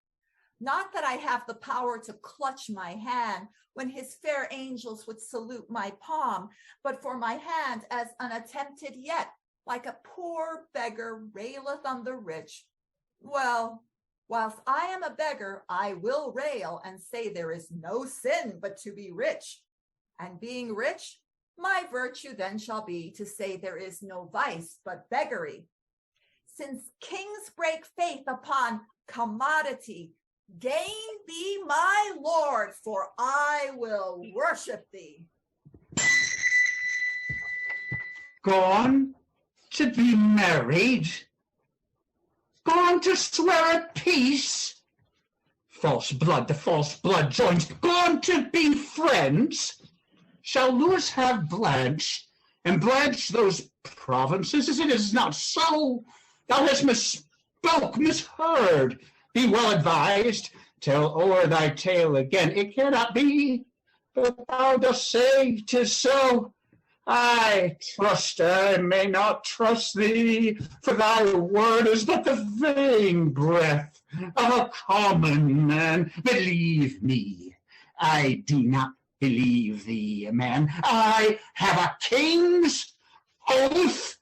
Not that I have the power to clutch my hand when his fair angels would salute my palm, but for my hand as unattempted yet, like a poor beggar raileth on the rich. Well, whilst I am a beggar, I will rail and say there is no sin but to be rich. And being rich, my virtue then shall be to say there is no vice but beggary. Since kings break faith upon commodity, gain thee my lord, for I will worship thee. Gone to be married? Gone to swear a peace? False blood, the false blood joins. Gone to be friends? Shall Lewis have Blanche, and Blanche those provinces? It is not so. Thou hast misspoke, misheard. Be well advised. Tell o'er thy tale again. It cannot be, but thou dost say 'tis so. I trust I may not trust thee, for thy word is but the vain breath of a common man. Believe me, I do not believe thee, man. I have a king's oath.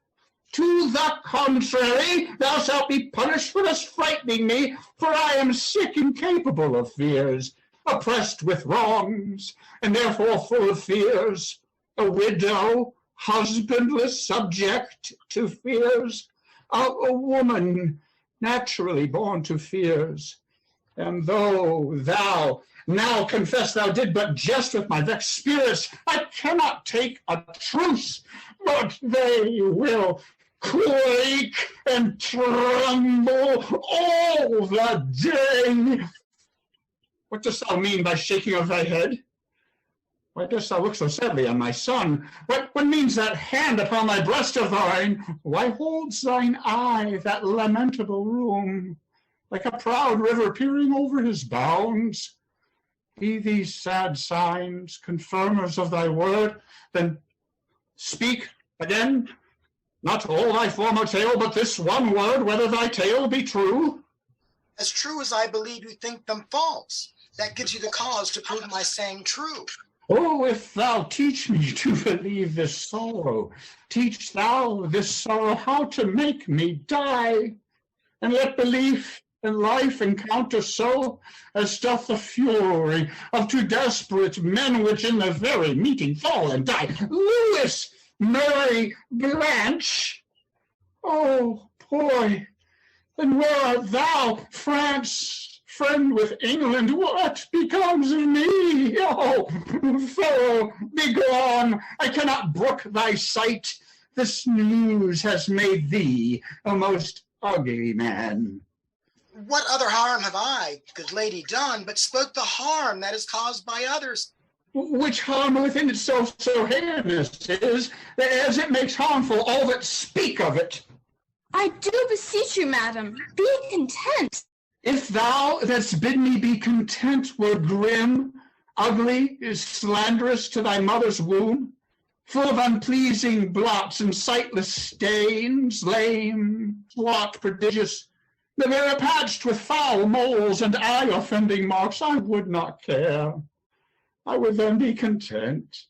To the contrary, thou shalt be punished for thus frightening me, for I am sick and capable of fears, oppressed with wrongs, and therefore full of fears, a widow, husbandless, subject to fears, a woman naturally born to fears. And though thou now confess thou did but jest with my vexed spirits, I cannot take a truce, but they will quake and tremble all the day. What dost thou mean by shaking of thy head? Why dost thou look so sadly on my son? What means that hand upon thy breast of thine? Why holds thine eye that lamentable room, like a proud river peering over his bounds? Be these sad signs confirmers of thy word? Then speak again, not all thy former tale, but this one word, whether thy tale be true. As true as I believe you think them false. That gives you the cause to prove my saying true. Oh, if thou teach me to believe this sorrow, teach thou this sorrow how to make me die, and let belief and life encounter so, as doth the fury of two desperate men which in the very meeting fall and die. Lewis, Mary, Blanche. Oh, boy, and where art thou, France, friend with England? What becomes of me? Oh, fellow, be gone. I cannot brook thy sight. This news has made thee a most ugly man. What other harm have I, good lady, done, but spoke the harm that is caused by others? Which harm within itself so heinous is, as it makes harmful all that speak of it. I do beseech you, madam, be content. If thou that's bid me be content were grim, ugly, slanderous to thy mother's womb, full of unpleasing blots and sightless stains, lame, blot prodigious, the very patched with foul moles and eye-offending marks, I would not care. I would then be content,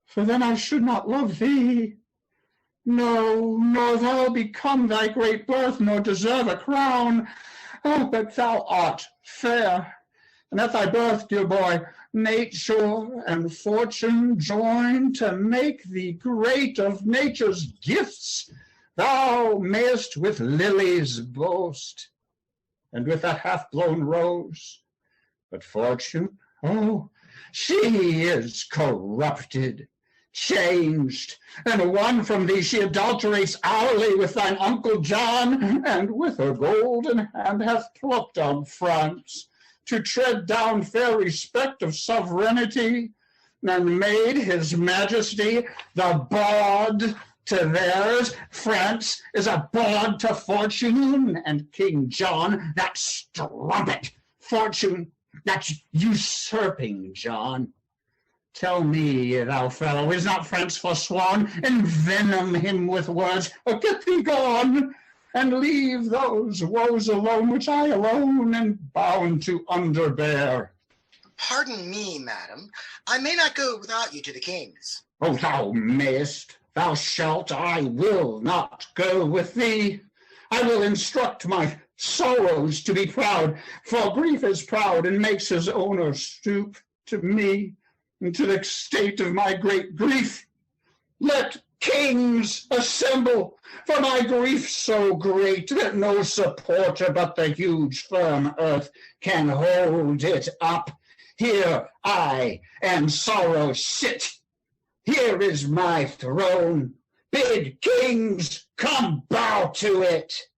for then I should not love thee. No, nor thou become thy great birth, nor deserve a crown. Oh, but thou art fair, and at thy birth, dear boy, nature and fortune join to make thee great of nature's gifts. Thou mayest with lilies boast, and with that half-blown rose. But fortune, oh, she is corrupted, changed, and won from thee she adulterates hourly with thine Uncle John, and with her golden hand hath plucked on France, to tread down fair respect of sovereignty, and made his majesty the bawd to theirs. France is a bawd to fortune, and King John, that strumpet, fortune, that's usurping John. Tell me, thou fellow, is not France forsworn? Envenom him with words, or get thee gone, and leave those woes alone which I alone am bound to underbear. Pardon me, madam. I may not go without you to the king's. Oh, thou mayest, thou shalt. I will not go with thee. I will instruct my sorrows to be proud, for grief is proud and makes his owner stoop to me, and to the state of my great grief. Let kings assemble, for my grief so great that no supporter but the huge firm earth can hold it up. Here I and sorrow sit. Here is my throne. Bid kings come bow to it.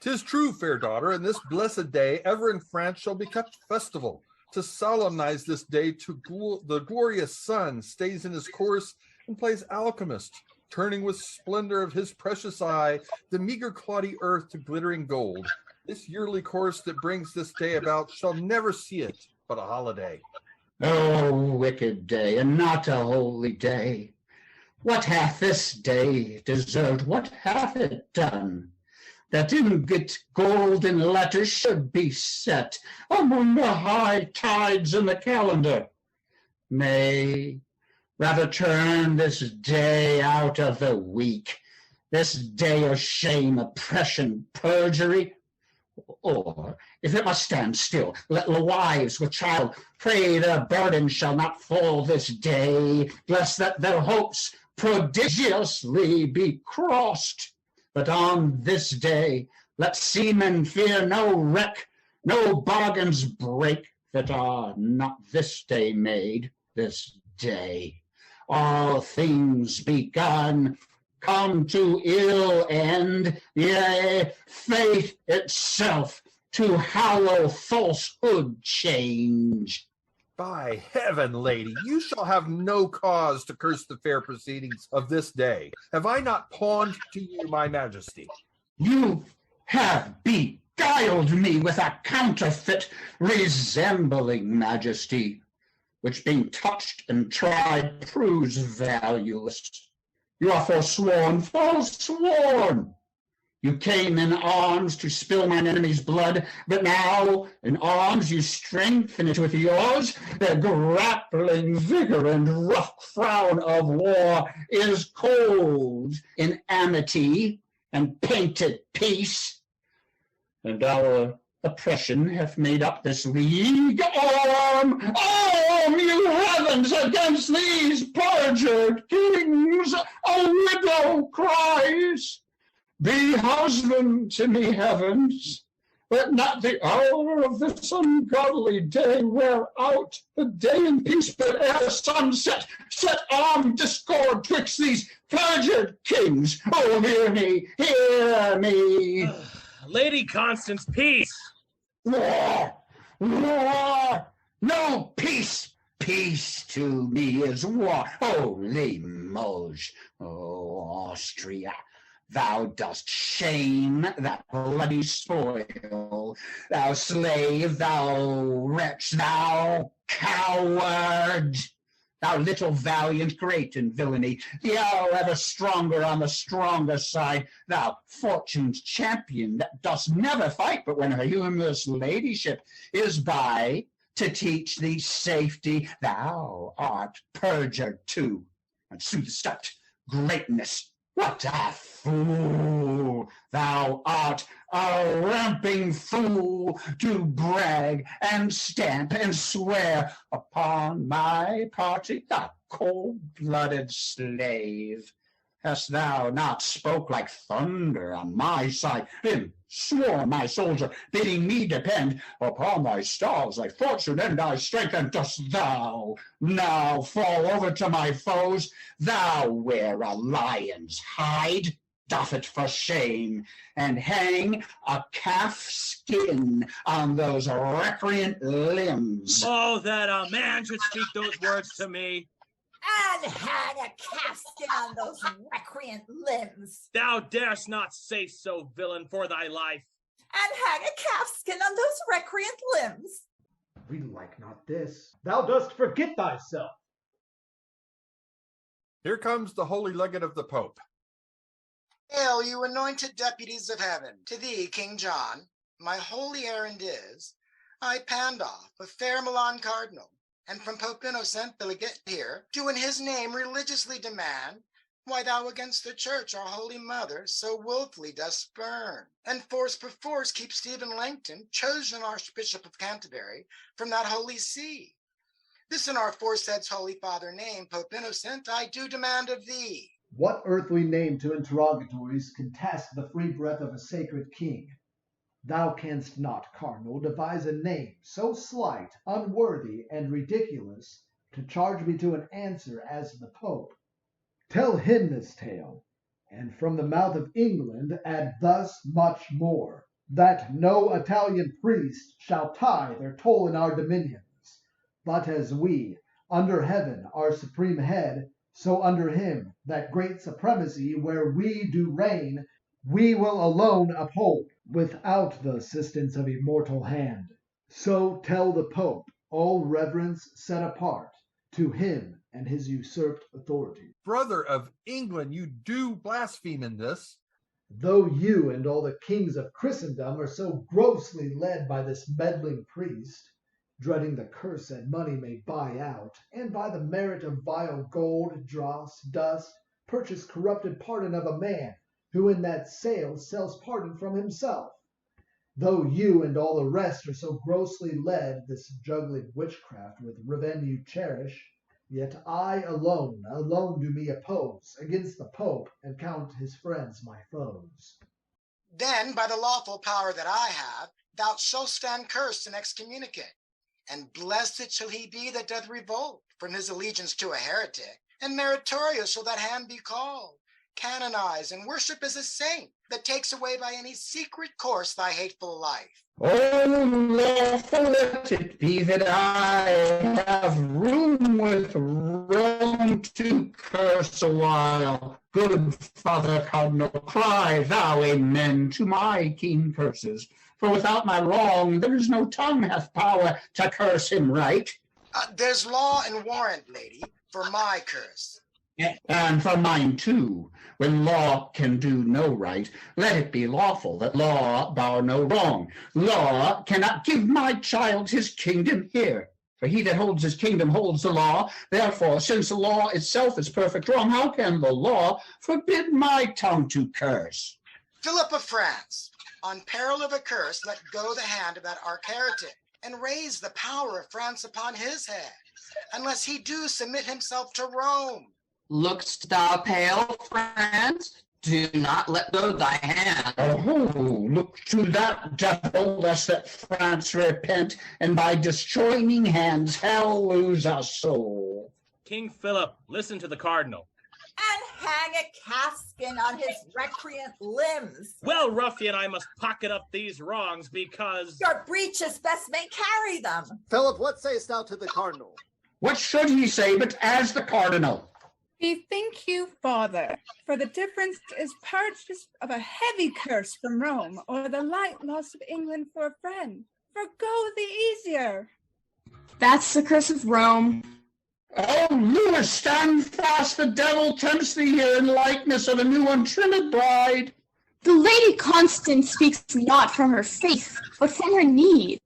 'Tis true, fair daughter, and this blessed day ever in France shall be kept festival. To solemnize this day, the glorious sun stays in his course and plays alchemist, turning with splendor of his precious eye the meager cloddy earth to glittering gold. This yearly course that brings this day about shall never see it but a holiday. Oh, wicked day, and not a holy day. What hath this day deserved? What hath it done? that ingot golden letters should be set among the high tides in the calendar. Nay, rather turn this day out of the week, this day of shame, oppression, perjury. Or, if it must stand still, let the wives with child pray their burden shall not fall this day, lest that their hopes prodigiously be crossed. But on this day let seamen fear no wreck, no bargains break that are not this day made, this day. All things begun come to ill end, yea, fate itself to hallow falsehood change. By heaven, lady, you shall have no cause to curse the fair proceedings of this day. Have I not pawned to you my majesty? You have beguiled me with a counterfeit resembling majesty, which being touched and tried proves valueless. You are forsworn, forsworn. You came in arms to spill mine enemy's blood, but now in arms you strengthen it with yours. The grappling vigor and rough frown of war is cold in amity and painted peace. And our oppression hath made up this league. Arm, you heavens, against these perjured kings! A widow cries. Be husband to me, heavens, let not the hour of this ungodly day wear out the day in peace, but ere sunset set armed discord twixt these perjured kings. Oh, hear me, hear me. Lady Constance, peace. War, war, no peace. Peace to me is war. Oh, Limoges, oh, Austria. Thou dost shame that bloody spoil, thou slave, thou wretch, thou coward, thou little valiant, great in villainy, thou ever stronger on the stronger side, thou fortune's champion that dost never fight but when her humorous ladyship is by to teach thee safety. Thou art perjured too, and soothsayed greatness. What a fool thou art, a ramping fool, to brag and stamp and swear upon my party, a cold-blooded slave. Hast thou not spoke like thunder on my side, him swore my soldier, bidding me depend upon thy stars, thy fortune, and thy strength, and dost thou now fall over to my foes? Thou wear a lion's hide, doff it for shame, and hang a calf skin on those recreant limbs. Oh, that a man should speak those words to me. And hang a calfskin on those recreant limbs. Thou darest not say so, villain, for thy life. And hang a calfskin on those recreant limbs. We like not this. Thou dost forget thyself. Here comes the holy legate of the Pope. Hail, you anointed deputies of heaven. To thee, King John, my holy errand is, I Pandolf, a fair Milan cardinal, and from Pope Innocent the legate here, do in his name religiously demand why thou against the church, our holy mother, so wilfully dost spurn, and force perforce keep Stephen Langton, chosen Archbishop of Canterbury, from that holy see. This in our foresaid's holy father name, Pope Innocent, I do demand of thee. What earthly name to interrogatories can task the free breath of a sacred king? Thou canst not, Cardinal, devise a name so slight, unworthy, and ridiculous to charge me to an answer as the Pope. Tell him this tale, and from the mouth of England add thus much more, that no Italian priest shall tie their toll in our dominions, but as we, under heaven, our supreme head, so under him, that great supremacy where we do reign, we will alone uphold, without the assistance of immortal hand. So tell the Pope, all reverence set apart, to him and his usurped authority. Brother of England, you do blaspheme in this. Though you and all the kings of Christendom are so grossly led by this meddling priest, dreading the curse that money may buy out, and by the merit of vile gold, dross, dust, purchase corrupted pardon of a man, who in that sale sells pardon from himself. Though you and all the rest are so grossly led this juggling witchcraft with revenue cherish, yet I alone do me oppose against the Pope, and count his friends my foes. Then, by the lawful power that I have, thou shalt stand cursed and excommunicate. And blessed shall he be that doth revolt from his allegiance to a heretic, and meritorious shall that hand be called, canonized and worship as a saint, that takes away by any secret course thy hateful life. Oh, lawful let it be that I have room with Rome to curse a while. Good Father Cardinal, cry thou amen to my keen curses. For without my wrong, there is no tongue hath power to curse him right. There's law and warrant, lady, for my curse. And for mine too. When law can do no right, let it be lawful that law bar no wrong. Law cannot give my child his kingdom here. For he that holds his kingdom holds the law. Therefore, since the law itself is perfect wrong, how can the law forbid my tongue to curse? Philip of France, on peril of a curse, let go the hand of that arch heretic, and raise the power of France upon his head, unless he do submit himself to Rome. Look'st thou pale, France? Do not let go thy hand. Oh, look to that devil, lest that France repent, and by disjoining hands hell lose a soul. King Philip, listen to the cardinal. And hang a caskin on his recreant limbs. Well, ruffian, I must pocket up these wrongs, because your breeches best may carry them. Philip, what sayest thou to the cardinal? What should he say but as the cardinal? Bethink you, Father, for the difference is purchase of a heavy curse from Rome, or the light loss of England for a friend. Forgo the easier. That's the curse of Rome. Oh, Lewis, stand fast, the devil tempts thee here in likeness of a new untrimmed bride. The Lady Constance speaks not from her faith, but from her need.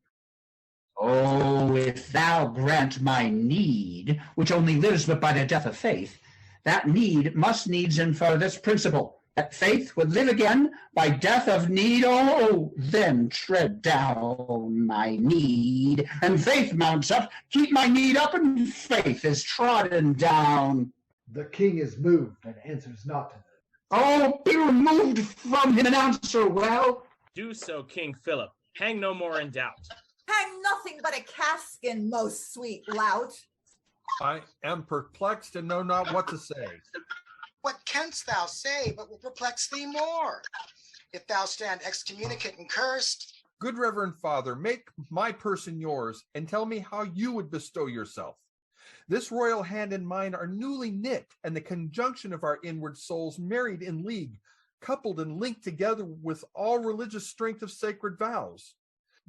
Oh, if thou grant my need, which only lives but by the death of faith, that need must needs infer this principle, that faith would live again by death of need. Oh, then tread down my need, and faith mounts up. Keep my need up, and faith is trodden down. The king is moved and answers not to them. Oh, be removed from him and answer well. do so, King Philip. Hang no more in doubt. Hang nothing but a caskin, most sweet lout. I am perplexed and know not what to say. What canst thou say but will perplex thee more? If thou stand excommunicate and cursed. Good Reverend Father, make my person yours, and tell me how you would bestow yourself. This royal hand and mine are newly knit, and the conjunction of our inward souls married in league, coupled and linked together with all religious strength of sacred vows.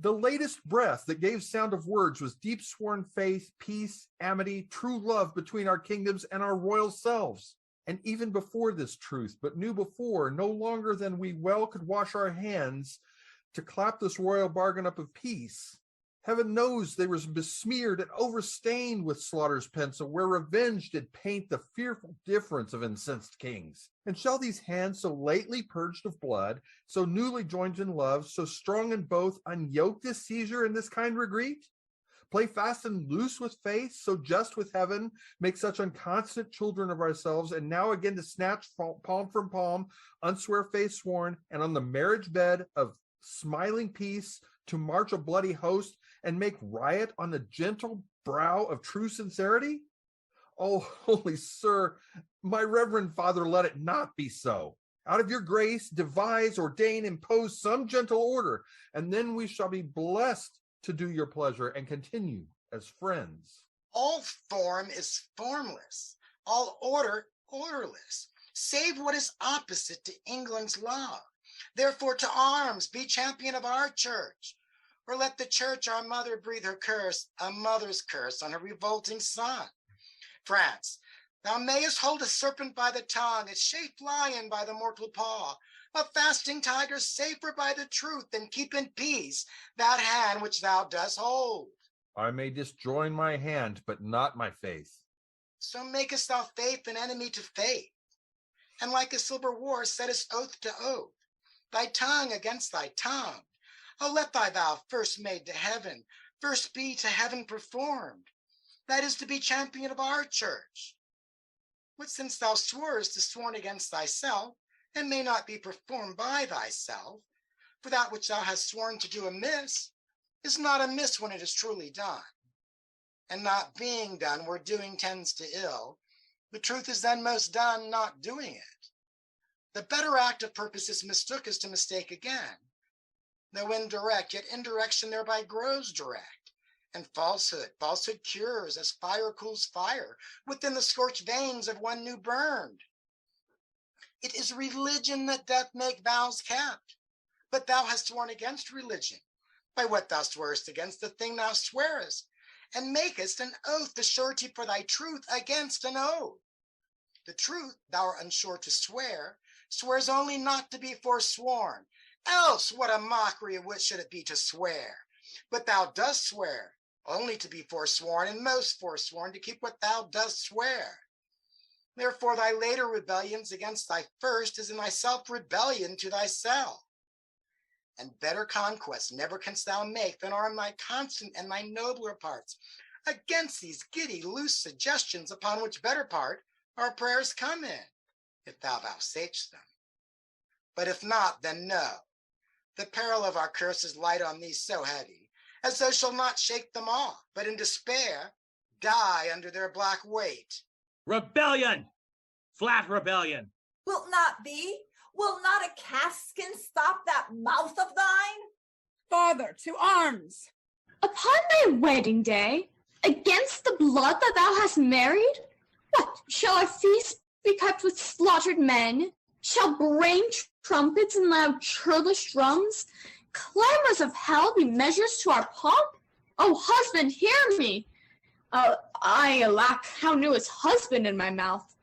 The latest breath that gave sound of words was deep sworn faith, peace, amity, true love between our kingdoms and our royal selves. And even before this truth, but knew before, no longer than we well could wash our hands to clap this royal bargain up of peace. Heaven knows they was besmeared and overstained with slaughter's pencil, where revenge did paint the fearful difference of incensed kings. And shall these hands so lately purged of blood, so newly joined in love, so strong in both, unyoke this seizure and this kind regret? Play fast and loose with faith, so just with heaven, make such unconstant children of ourselves, and now again to snatch palm from palm, unswear faith sworn, and on the marriage bed of smiling peace, to march a bloody host, and make riot on the gentle brow of true sincerity? Oh, holy sir, my reverend father, let it not be so. Out of your grace, devise, ordain, impose some gentle order, and then we shall be blessed to do your pleasure and continue as friends. All form is formless, all order orderless, save what is opposite to England's love. Therefore to arms, be champion of our church, or let the church, our mother, breathe her curse, a mother's curse on her revolting son. France, thou mayest hold a serpent by the tongue, a chafed lion by the mortal paw, A fasting tiger safer by the truth than keep in peace that hand which thou dost hold. I may disjoin my hand, but not my faith. So makest thou faith an enemy to faith, and like a silver war settest oath to oath, thy tongue against thy tongue. Oh, let thy vow first made to heaven, first be to heaven performed. That is to be champion of our church. What since thou sworest to sworn against thyself, and may not be performed by thyself, for that which thou hast sworn to do amiss is not amiss when it is truly done. And not being done where doing tends to ill, the truth is then most done not doing it. The better act of purpose is mistook is to mistake again. Though indirect, yet indirection thereby grows direct. And falsehood cures as fire cools fire within the scorched veins of one new burned. It is religion that doth make vows kept, but thou hast sworn against religion by what thou swearest against the thing thou swearest, and makest an oath the surety for thy truth against an oath. The truth thou art unsure to swear, swears only not to be forsworn, else what a mockery of which should it be to swear? But thou dost swear only to be forsworn, and most forsworn to keep what thou dost swear. Therefore thy later rebellions against thy first is in thyself rebellion to thyself. And better conquest never canst thou make than are thy constant and thy nobler parts against these giddy loose suggestions upon which better part our prayers come in, if thou vouchsafest them. But if not, then know, the peril of our curses light on thee so heavy, as thou shalt not shake them off, but in despair die under their black weight. Rebellion! Flat rebellion! Wilt not be? Will not a calfskin stop that mouth of thine? Father, to arms! Upon thy wedding day, against the blood that thou hast married? What, shall our feast be kept with slaughtered men? Shall braying trumpets and loud churlish drums, clamors of hell be measures to our pomp? O husband, hear me! I, alack, how new is husband in my mouth?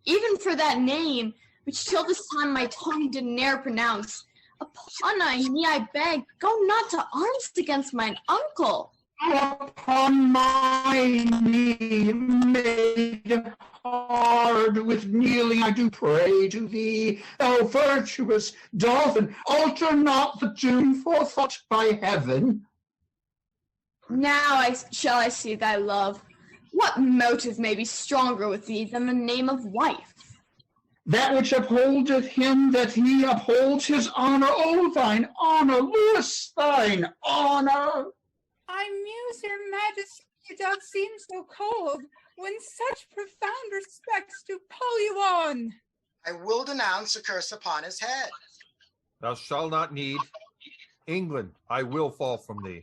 Even for that name, which till this time my tongue did ne'er pronounce, upon thy knee I beg, go not to arms against mine uncle. Upon my knee, made hard with kneeling, I do pray to thee, thou virtuous dolphin, alter not the doom forethought by heaven. Now shall I see thy love. What motive may be stronger with thee than the name of wife? That which upholdeth him that he upholds his honor. O thine honor, Lewis, thine honor. I muse your majesty doth seem so cold, when such profound respects do pull you on. I will denounce a curse upon his head. Thou shalt not need. England, I will fall from thee.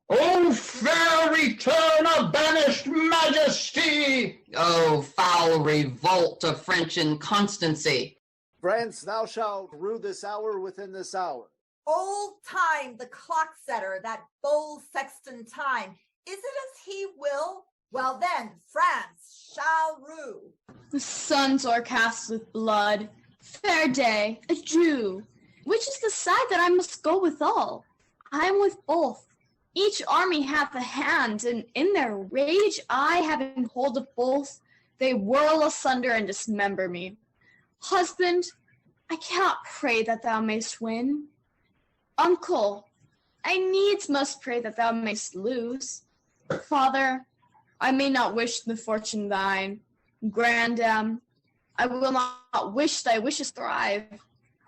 O fair return of banished majesty! Oh, foul revolt of French inconstancy! France, thou shalt rue this hour within this hour. Old time, the clock setter, that bold sexton time, is it as he will? Well then, France shall rue. The sun's o'ercast with blood. Fair day, adieu. Which is the side that I must go withal? I am with both. Each army hath a hand, and in their rage, I having hold of both, they whirl asunder and dismember me. Husband, I cannot pray that thou mayst win. Uncle, I needs must pray that thou mayst lose. Father, I may not wish the fortune thine. Grandam, I will not wish thy wishes thrive.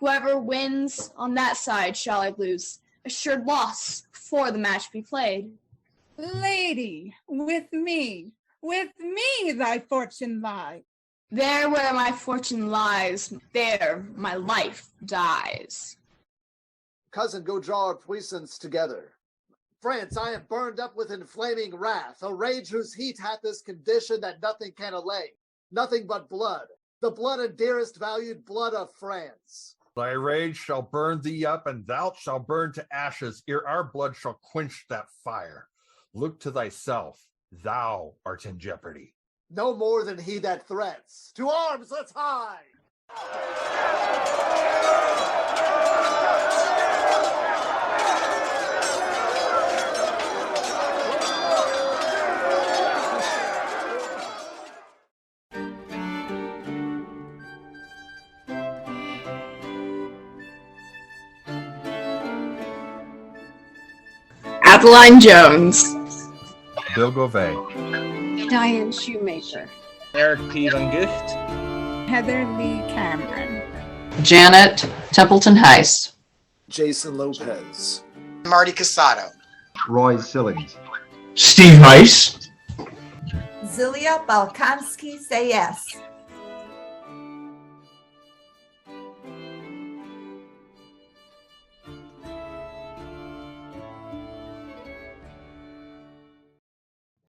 Whoever wins, on that side shall I lose. Assured loss before the match be played. Lady, with me thy fortune lie. There where my fortune lies, there my life dies. Cousin, go draw our puissance together. France, I am burned up with inflaming wrath, a rage whose heat hath this condition that nothing can allay, nothing but blood, the blood and dearest valued blood of France. Thy rage shall burn thee up, and thou shalt burn to ashes, ere our blood shall quench that fire. Look to thyself, thou art in jeopardy. No more than he that threats. To arms, let's hie! Adeline Jones, Bill Govey, Diane Shoemaker, Eric P. Van Gucht, Heather Lee Cameron, Janet Templeton Heise, Jason Lopez, Marty Casado, Roy Sillings, Steve Heise, Zilia Balkansky say yes.